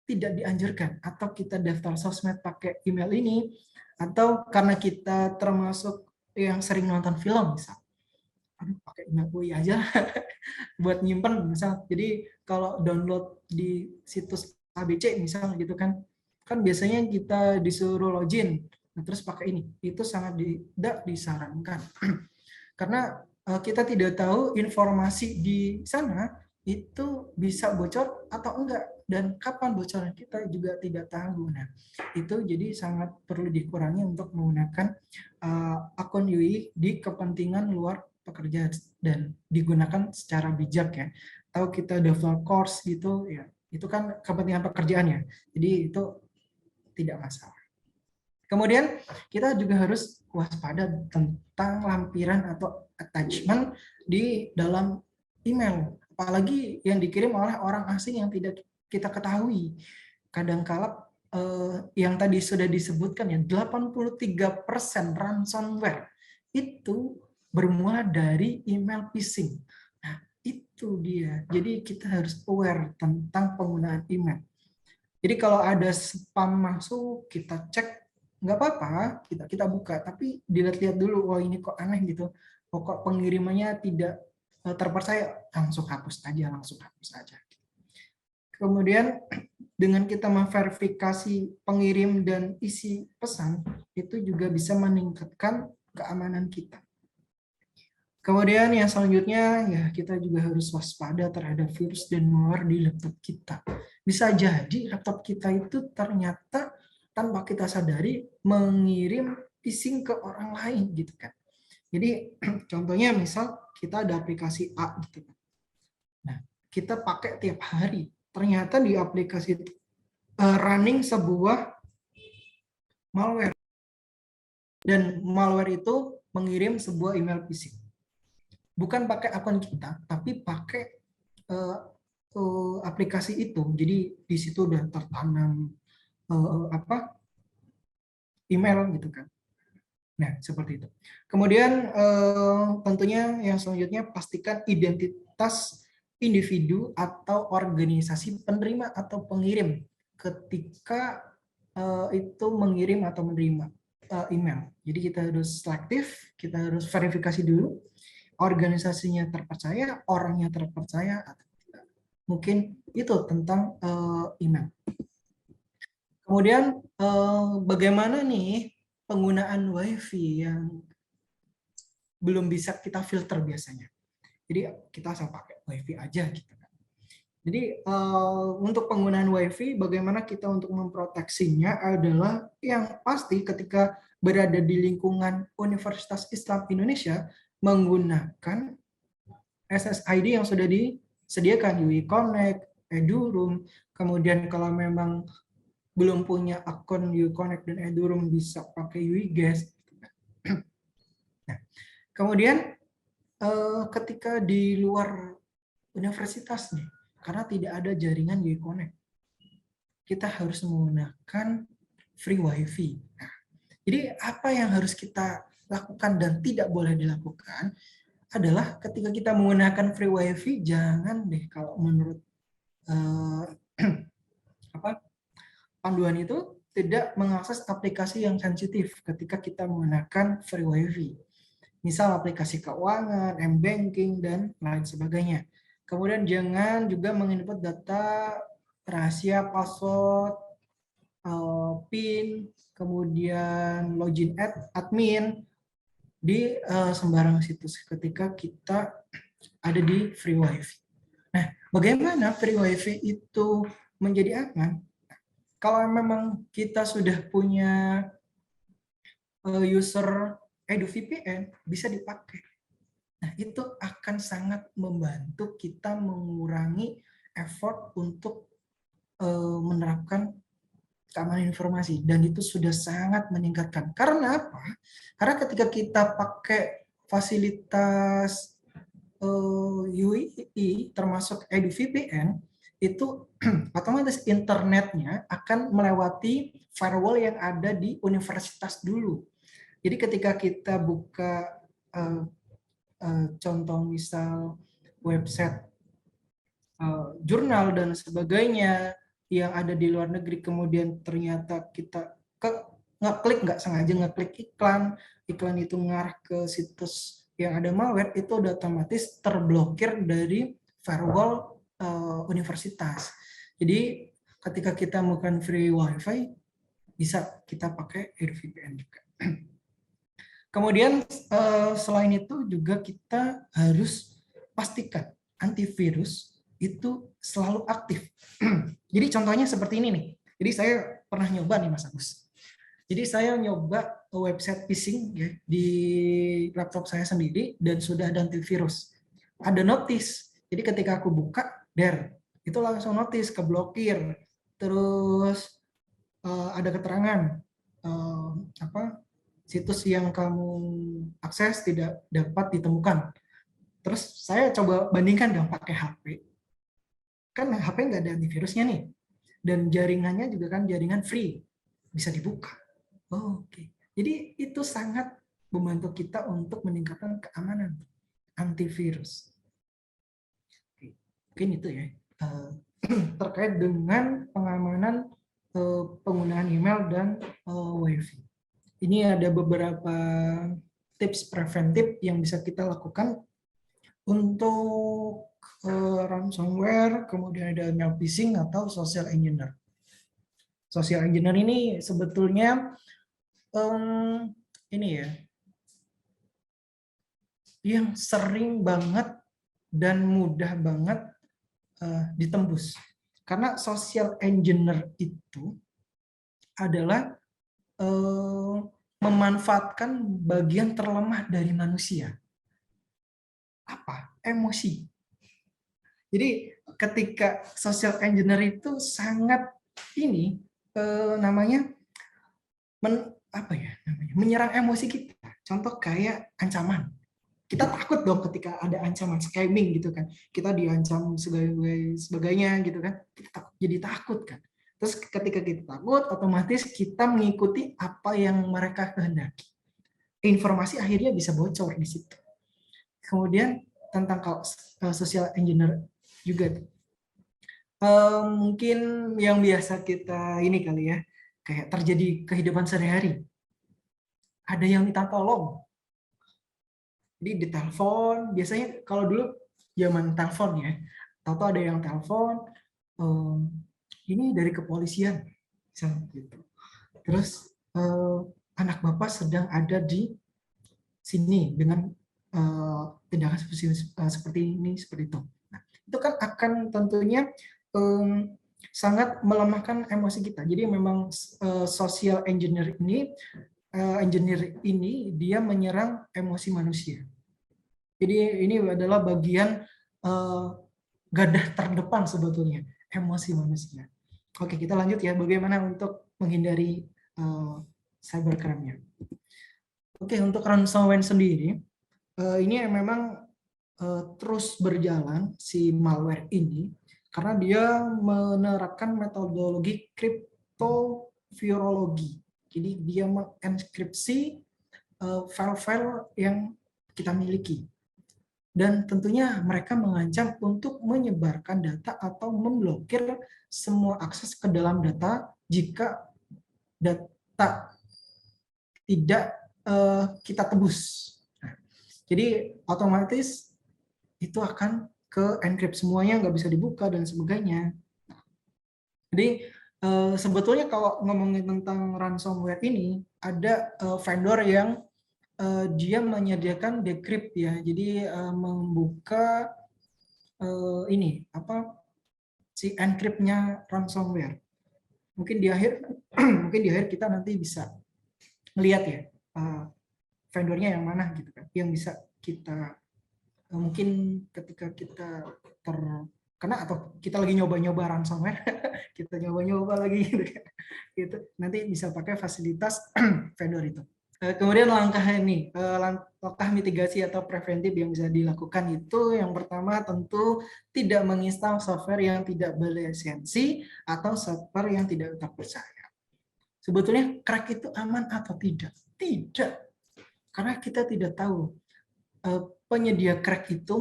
S1: tidak dianjurkan. Atau kita daftar sosmed pakai email ini, atau karena kita termasuk yang sering nonton film misal, aduh pakai email UI aja buat nyimpen misal. Jadi kalau download di situs ABC misal gitu kan biasanya kita disuruh login, nah, terus pakai ini, itu sangat tidak disarankan karena kita tidak tahu informasi di sana itu bisa bocor atau enggak, dan kapan bocornya kita juga tidak tahu. Nah, itu jadi sangat perlu dikurangi untuk menggunakan akun UI di kepentingan luar pekerja dan digunakan secara bijak ya. Atau kita daftar course gitu ya, itu kan kepentingan pekerjaan ya. Jadi itu tidak masalah. Kemudian kita juga harus waspada tentang lampiran atau attachment di dalam email, apalagi yang dikirim oleh orang asing yang tidak kita ketahui. Kadangkala yang tadi sudah disebutkan ya, 83% ransomware itu bermula dari email phishing. Nah, itu dia. Jadi kita harus aware tentang penggunaan email. Jadi kalau ada spam masuk, kita cek, nggak apa-apa, kita buka, tapi dilihat-lihat dulu, wah ini kok aneh gitu, kok pengirimannya tidak terpercaya, langsung hapus aja. Kemudian dengan kita memverifikasi pengirim dan isi pesan, itu juga bisa meningkatkan keamanan kita. Kemudian yang selanjutnya, ya kita juga harus waspada terhadap virus dan malware di laptop kita. Bisa jadi laptop kita itu ternyata tanpa kita sadari mengirim phishing ke orang lain gitu kan. Jadi contohnya misal kita ada aplikasi A gitu kan. Nah, kita pakai tiap hari. Ternyata di aplikasi itu running sebuah malware. Dan malware itu mengirim sebuah email phishing. Bukan pakai akun kita, tapi pakai aplikasi itu. Jadi di situ udah tertanam email gitu kan. Nah, seperti itu. Kemudian tentunya yang selanjutnya pastikan identitas individu atau organisasi penerima atau pengirim ketika itu mengirim atau menerima email. Jadi kita harus selektif, kita harus verifikasi dulu organisasinya terpercaya, orangnya terpercaya atau tidak. Mungkin itu tentang email. Kemudian bagaimana nih penggunaan WiFi yang belum bisa kita filter biasanya. Jadi kita asal pakai WiFi aja gitu kan. Jadi untuk penggunaan WiFi bagaimana kita untuk memproteksinya adalah yang pasti ketika berada di lingkungan Universitas Islam Indonesia menggunakan SSID yang sudah disediakan, UI Connect, Eduroom. Kemudian kalau memang belum punya akun UI Connect dan Eduroom bisa pakai UI Guest. Nah, kemudian ketika di luar universitas nih, karena tidak ada jaringan UI Connect, kita harus menggunakan free wifi. Nah, jadi apa yang harus kita lakukan dan tidak boleh dilakukan adalah ketika kita menggunakan free wifi, jangan deh kalau menurut panduan itu tidak mengakses aplikasi yang sensitif ketika kita menggunakan free wifi. Misal aplikasi keuangan, m-banking, dan lain sebagainya. Kemudian jangan juga menginput data rahasia, password, PIN, kemudian login admin di sembarang situs ketika kita ada di free wifi. Nah, bagaimana free wifi itu menjadi aman? Kalau memang kita sudah punya user EduVPN, bisa dipakai. Nah, itu akan sangat membantu kita mengurangi effort untuk menerapkan keamanan informasi, dan itu sudah sangat meningkatkan. Karena apa? Karena ketika kita pakai fasilitas UII termasuk EduVPN, itu otomatis internetnya akan melewati firewall yang ada di universitas dulu. Jadi ketika kita buka contoh misal website jurnal dan sebagainya yang ada di luar negeri, kemudian ternyata kita nggak sengaja ngeklik iklan itu ngarah ke situs yang ada malware, itu udah otomatis terblokir dari firewall universitas. Jadi ketika kita menggunakan free wifi, bisa kita pakai EduVPN juga. Kemudian selain itu juga kita harus pastikan antivirus itu selalu aktif. Jadi contohnya seperti ini nih. Jadi saya pernah nyoba nih Mas Agus. Jadi saya nyoba website phishing ya, di laptop saya sendiri dan sudah ada antivirus. Ada notice. Jadi ketika aku buka, itu langsung notice keblokir. Terus ada keterangan situs yang kamu akses tidak dapat ditemukan. Terus saya coba bandingkan dong pakai HP. Kan HP nggak ada antivirusnya nih. Dan jaringannya juga kan jaringan free. Bisa dibuka. Oke. Jadi itu sangat membantu kita untuk meningkatkan keamanan antivirus. Mungkin itu ya. Terkait dengan pengamanan penggunaan email dan WiFi. Ini ada beberapa tips preventif yang bisa kita lakukan untuk ransomware, kemudian ada email phishing atau social engineer. Social engineer ini sebetulnya ini ya, yang sering banget dan mudah banget ditembus. Karena social engineer itu adalah memanfaatkan bagian terlemah dari manusia. Apa? Emosi. Jadi ketika social engineer itu sangat ini namanya menyerang emosi kita. Contoh kayak ancaman. Kita takut dong ketika ada ancaman scamming gitu kan. Kita diancam sebagainya gitu kan. Kita jadi takut kan. Terus ketika kita takut, otomatis kita mengikuti apa yang mereka kehendaki. Informasi akhirnya bisa bocor di situ. Kemudian tentang social engineer juga. Mungkin yang biasa kita ini kali ya, kayak terjadi kehidupan sehari-hari. Ada yang minta tolong. Jadi ditelepon, biasanya kalau dulu zaman telepon ya, tahu ada yang telepon, ini dari kepolisian, misalnya gitu. Terus anak bapak sedang ada di sini dengan tindakan seperti ini, seperti itu. Nah, itu kan akan tentunya sangat melemahkan emosi kita. Jadi memang social engineer ini engineer ini dia menyerang emosi manusia. Jadi ini adalah bagian gadah terdepan sebetulnya, emosi manusia. Oke, kita lanjut ya, bagaimana untuk menghindari cybercrime-nya. Oke, untuk ransomware sendiri, ini memang terus berjalan si malware ini, karena dia menerapkan metodologi kriptovirologi. Jadi dia mengenkripsi file-file yang kita miliki. Dan tentunya mereka mengancam untuk menyebarkan data atau memblokir semua akses ke dalam data jika data tidak kita tebus. Nah, jadi otomatis itu akan ke encrypt semuanya, nggak bisa dibuka dan sebagainya. Jadi sebetulnya kalau ngomongin tentang ransomware ini, ada vendor yang dia menyediakan decrypt ya, jadi membuka ini apa si encryptnya ransomware. Mungkin di akhir kita nanti bisa melihat ya vendornya yang mana gitu kan, yang bisa kita mungkin ketika kita terkena atau kita lagi nyoba-nyoba ransomware, kita nyoba-nyoba lagi gitu kan, gitu nanti bisa pakai fasilitas vendor itu. Kemudian langkah mitigasi atau preventif yang bisa dilakukan itu yang pertama tentu tidak menginstal software yang tidak berlisensi atau software yang tidak terpercaya. Sebetulnya crack itu aman atau tidak? Tidak, karena kita tidak tahu penyedia crack itu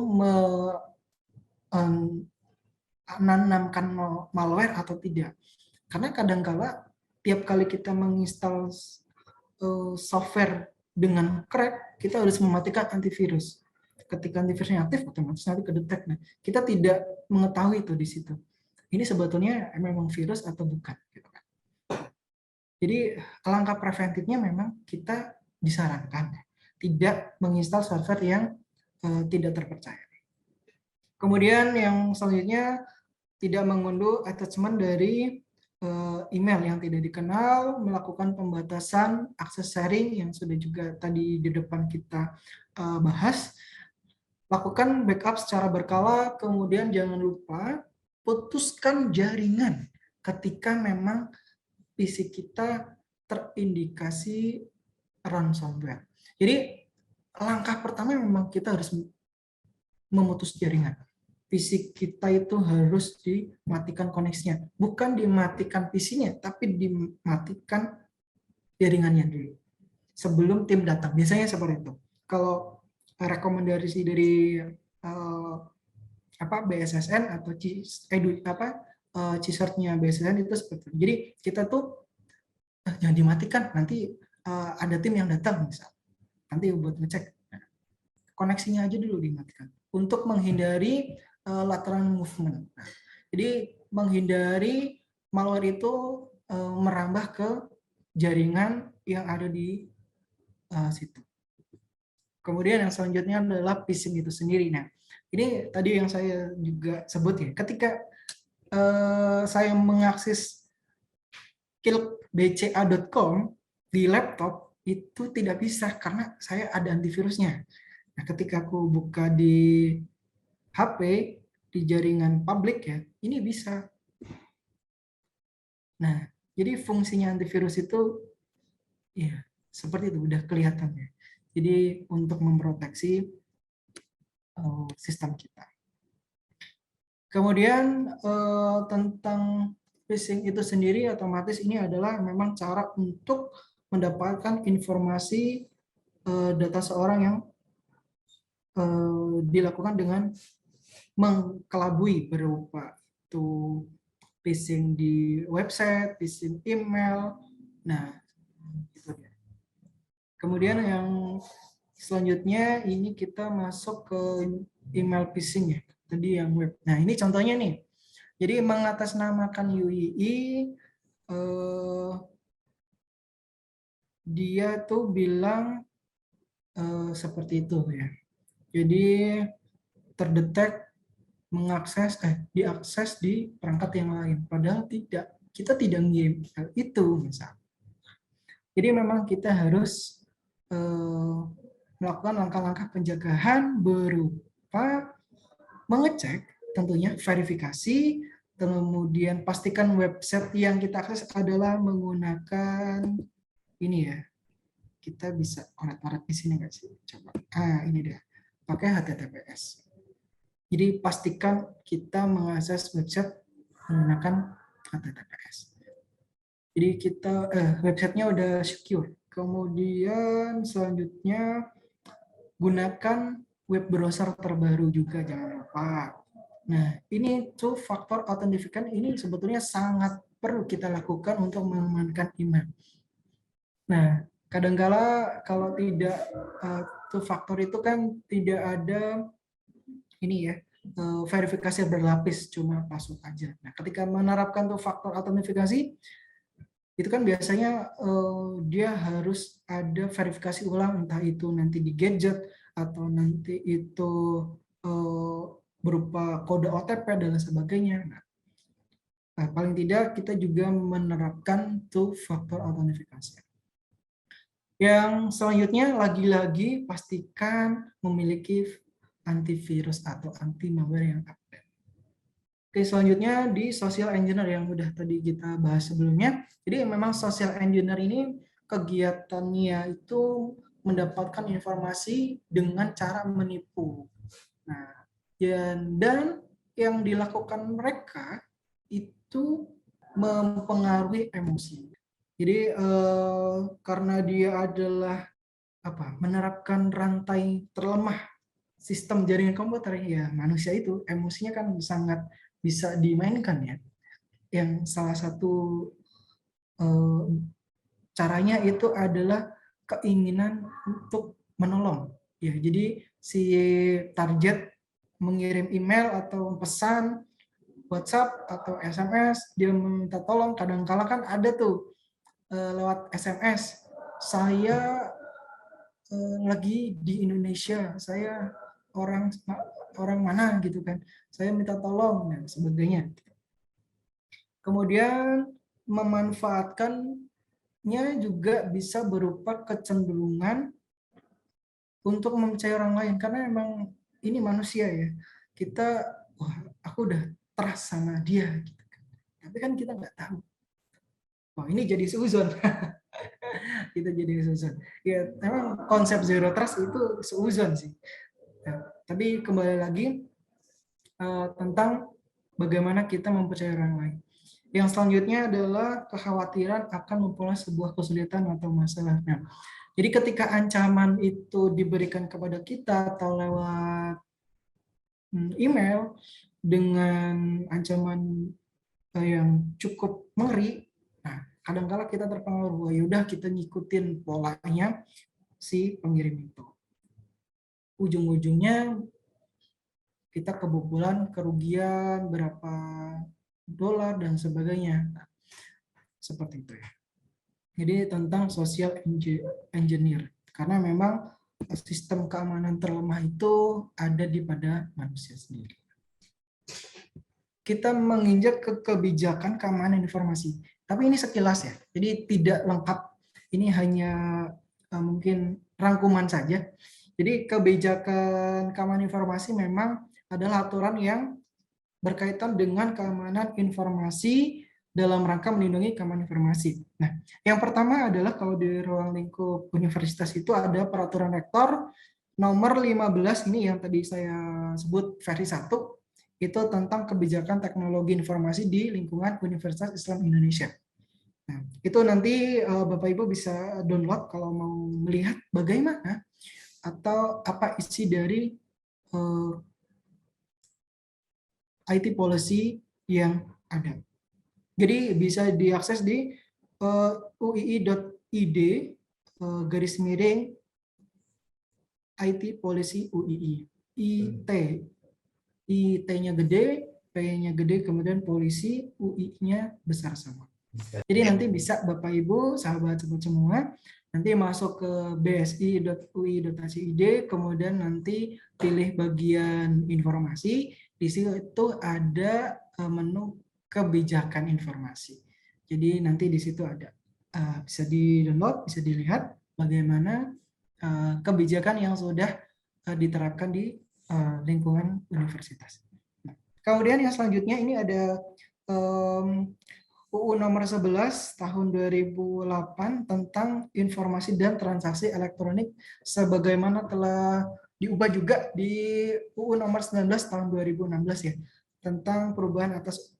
S1: menanamkan malware atau tidak. Karena kadangkala tiap kali kita menginstal software dengan crack, kita harus mematikan antivirus. Ketika antivirusnya aktif, otomatis nanti kedetek. Nah, kita tidak mengetahui itu di situ. Ini sebetulnya memang virus atau bukan. Jadi langkah preventifnya memang kita disarankan tidak menginstal software yang tidak terpercaya. Kemudian yang selanjutnya tidak mengunduh attachment dari email yang tidak dikenal, melakukan pembatasan akses sharing yang sudah juga tadi di depan kita bahas, lakukan backup secara berkala, kemudian jangan lupa putuskan jaringan ketika memang PC kita terindikasi ransomware. Jadi langkah pertama memang kita harus memutus jaringan. PC kita itu harus dimatikan koneksinya. Bukan dimatikan PC-nya, tapi dimatikan jaringannya dulu. Sebelum tim datang. Biasanya seperti itu. Kalau rekomendasi dari BSSN atau CSIRT-nya BSSN itu seperti itu. Jadi kita tuh jangan dimatikan, nanti ada tim yang datang misal. Nanti buat ngecek. Nah, koneksinya aja dulu dimatikan. Untuk menghindari lateral movement. Nah, jadi menghindari malware itu merambah ke jaringan yang ada di situ. Kemudian yang selanjutnya adalah phishing itu sendiri. Nah, ini tadi yang saya juga sebut ya. Ketika saya mengakses kilkbca.com di laptop itu tidak bisa karena saya ada antivirusnya. Nah, ketika aku buka di HP, di jaringan publik ya, ini bisa. Nah, jadi fungsinya antivirus itu ya seperti itu, udah kelihatan ya. Jadi untuk memproteksi sistem kita. Kemudian tentang phishing itu sendiri, otomatis ini adalah memang cara untuk mendapatkan informasi data seorang yang dilakukan dengan mengkelabui berupa itu phishing di website, phishing email. Nah, itu dia. Kemudian yang selanjutnya ini kita masuk ke email phishing ya. Tadi yang web. Nah, ini contohnya nih. Jadi mengatasnamakan UII, dia tuh bilang seperti itu ya. Jadi terdetek diakses di perangkat yang lain, padahal tidak, kita tidak ngirim itu misal. Jadi memang kita harus melakukan langkah-langkah pencegahan berupa mengecek tentunya verifikasi, kemudian pastikan website yang kita akses adalah menggunakan ini ya. Kita bisa oret-oret di sini nggak sih? Coba. Ini dia. Pakai HTTPS. Jadi pastikan kita mengakses website menggunakan HTTPS. Jadi kita websitenya udah secure. Kemudian selanjutnya gunakan web browser terbaru juga, jangan lupa. Nah, ini two factor authentication ini sebetulnya sangat perlu kita lakukan untuk mengamankan email. Nah, kadangkala kalau tidak two factor itu kan tidak ada ini ya, verifikasi berlapis, cuma password aja. Nah, ketika menerapkan two factor authentication itu kan biasanya dia harus ada verifikasi ulang, entah itu nanti di gadget atau nanti itu berupa kode OTP dan sebagainya. Nah, paling tidak kita juga menerapkan two factor authentication. Yang selanjutnya lagi-lagi pastikan memiliki antivirus atau anti malware yang update. Oke, selanjutnya di social engineer yang udah tadi kita bahas sebelumnya. Jadi memang social engineer ini kegiatannya itu mendapatkan informasi dengan cara menipu. Nah, dan yang dilakukan mereka itu mempengaruhi emosi. Jadi karena dia adalah menerapkan rantai terlemah sistem jaringan komputer, ya manusia itu emosinya kan sangat bisa dimainkan ya. Yang salah satu caranya itu adalah keinginan untuk menolong. Ya, jadi si target mengirim email atau pesan WhatsApp atau SMS, dia meminta tolong, kadang-kala kan ada tuh lewat SMS, saya lagi di Indonesia, saya orang mana gitu kan, saya minta tolong dan sebagainya. Kemudian memanfaatkannya juga bisa berupa kecenderungan untuk mempercayai orang lain, karena memang ini manusia ya, kita wah aku udah trust sama dia gitu kan. Tapi kan kita nggak tahu, wah ini jadi seuzon. Kita jadi seuzon ya, memang konsep zero trust itu seuzon sih. Nah, tapi kembali lagi tentang bagaimana kita mempercayai orang lain. Yang selanjutnya adalah kekhawatiran akan memperoleh sebuah kesulitan atau masalah. Nah, jadi ketika ancaman itu diberikan kepada kita atau lewat email dengan ancaman yang cukup mengeri, nah kadang-kala kita terpengaruh, yaudah kita ngikutin polanya si pengirim itu. Ujung-ujungnya kita kebobolan, kerugian berapa dolar dan sebagainya. Nah, seperti itu ya. Jadi tentang social engineer, karena memang sistem keamanan terlemah itu ada di pada manusia sendiri. Kita menginjak ke kebijakan keamanan informasi, tapi ini sekilas ya, jadi tidak lengkap. Ini hanya mungkin rangkuman saja. Jadi kebijakan keamanan informasi memang adalah aturan yang berkaitan dengan keamanan informasi dalam rangka melindungi keamanan informasi. Nah, yang pertama adalah kalau di ruang lingkup universitas itu ada peraturan rektor nomor 15 ini yang tadi saya sebut versi 1, itu tentang kebijakan teknologi informasi di lingkungan Universitas Islam Indonesia. Nah, itu nanti Bapak Ibu bisa download kalau mau melihat bagaimana atau apa isi dari IT policy yang ada. Jadi bisa diakses di uii.id _ IT policy UII. IT. IT-nya gede, P-nya gede, kemudian polisi, UI-nya besar sama. Jadi nanti bisa Bapak Ibu, sahabat-sahabat semua, nanti masuk ke bsi.ui.ac.id, kemudian nanti pilih bagian informasi, di situ ada menu kebijakan informasi. Jadi nanti di situ ada bisa di-download, bisa dilihat bagaimana kebijakan yang sudah diterapkan di lingkungan universitas. Kemudian yang selanjutnya ini ada UU nomor 11 tahun 2008 tentang informasi dan transaksi elektronik sebagaimana telah diubah juga di UU nomor 19 tahun 2016 ya, tentang perubahan atas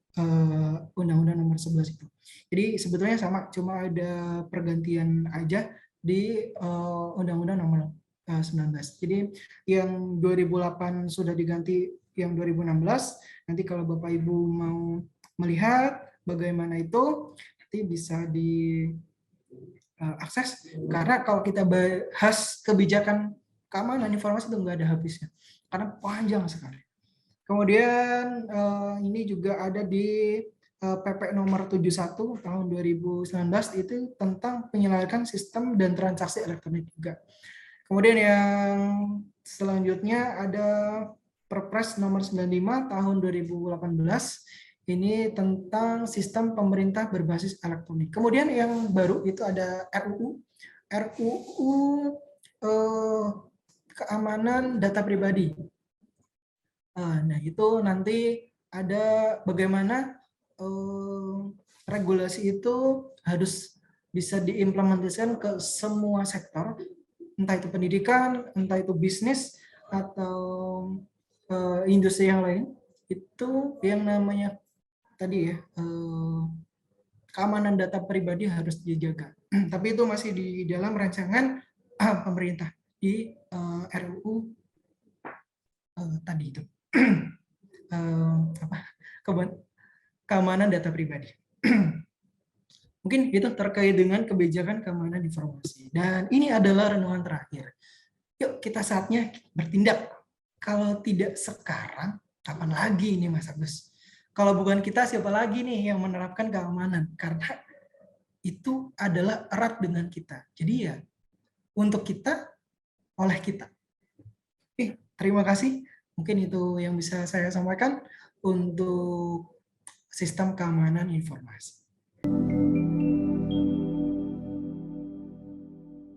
S1: Undang-Undang nomor 11 itu. Jadi sebetulnya sama, cuma ada pergantian aja di Undang-Undang nomor 19. Jadi yang 2008 sudah diganti yang 2016. Nanti kalau Bapak Ibu mau melihat bagaimana itu, nanti bisa diakses. Karena kalau kita bahas kebijakan keamanan informasi itu nggak ada habisnya, karena panjang sekali. Kemudian ini juga ada di PP nomor 71 tahun 2019 itu tentang penyelenggaraan sistem dan transaksi elektronik juga. Kemudian yang selanjutnya ada Perpres nomor 95 tahun 2018 ini tentang sistem pemerintah berbasis elektronik. Kemudian yang baru itu ada RUU keamanan data pribadi. Nah, itu nanti ada bagaimana regulasi itu harus bisa diimplementasikan ke semua sektor, entah itu pendidikan, entah itu bisnis, atau industri yang lain. Itu yang namanya tadi ya, keamanan data pribadi harus dijaga. Tapi itu masih di dalam rancangan pemerintah di RUU tadi itu. Keamanan data pribadi. Mungkin itu terkait dengan kebijakan keamanan informasi. Dan ini adalah renungan terakhir. Yuk kita saatnya bertindak. Kalau tidak sekarang, kapan lagi ini Mas Agus? Kalau bukan kita, siapa lagi nih yang menerapkan keamanan? Karena itu adalah erat dengan kita. Jadi ya, untuk kita, oleh kita. Oke, terima kasih. Mungkin itu yang bisa saya sampaikan untuk sistem keamanan informasi.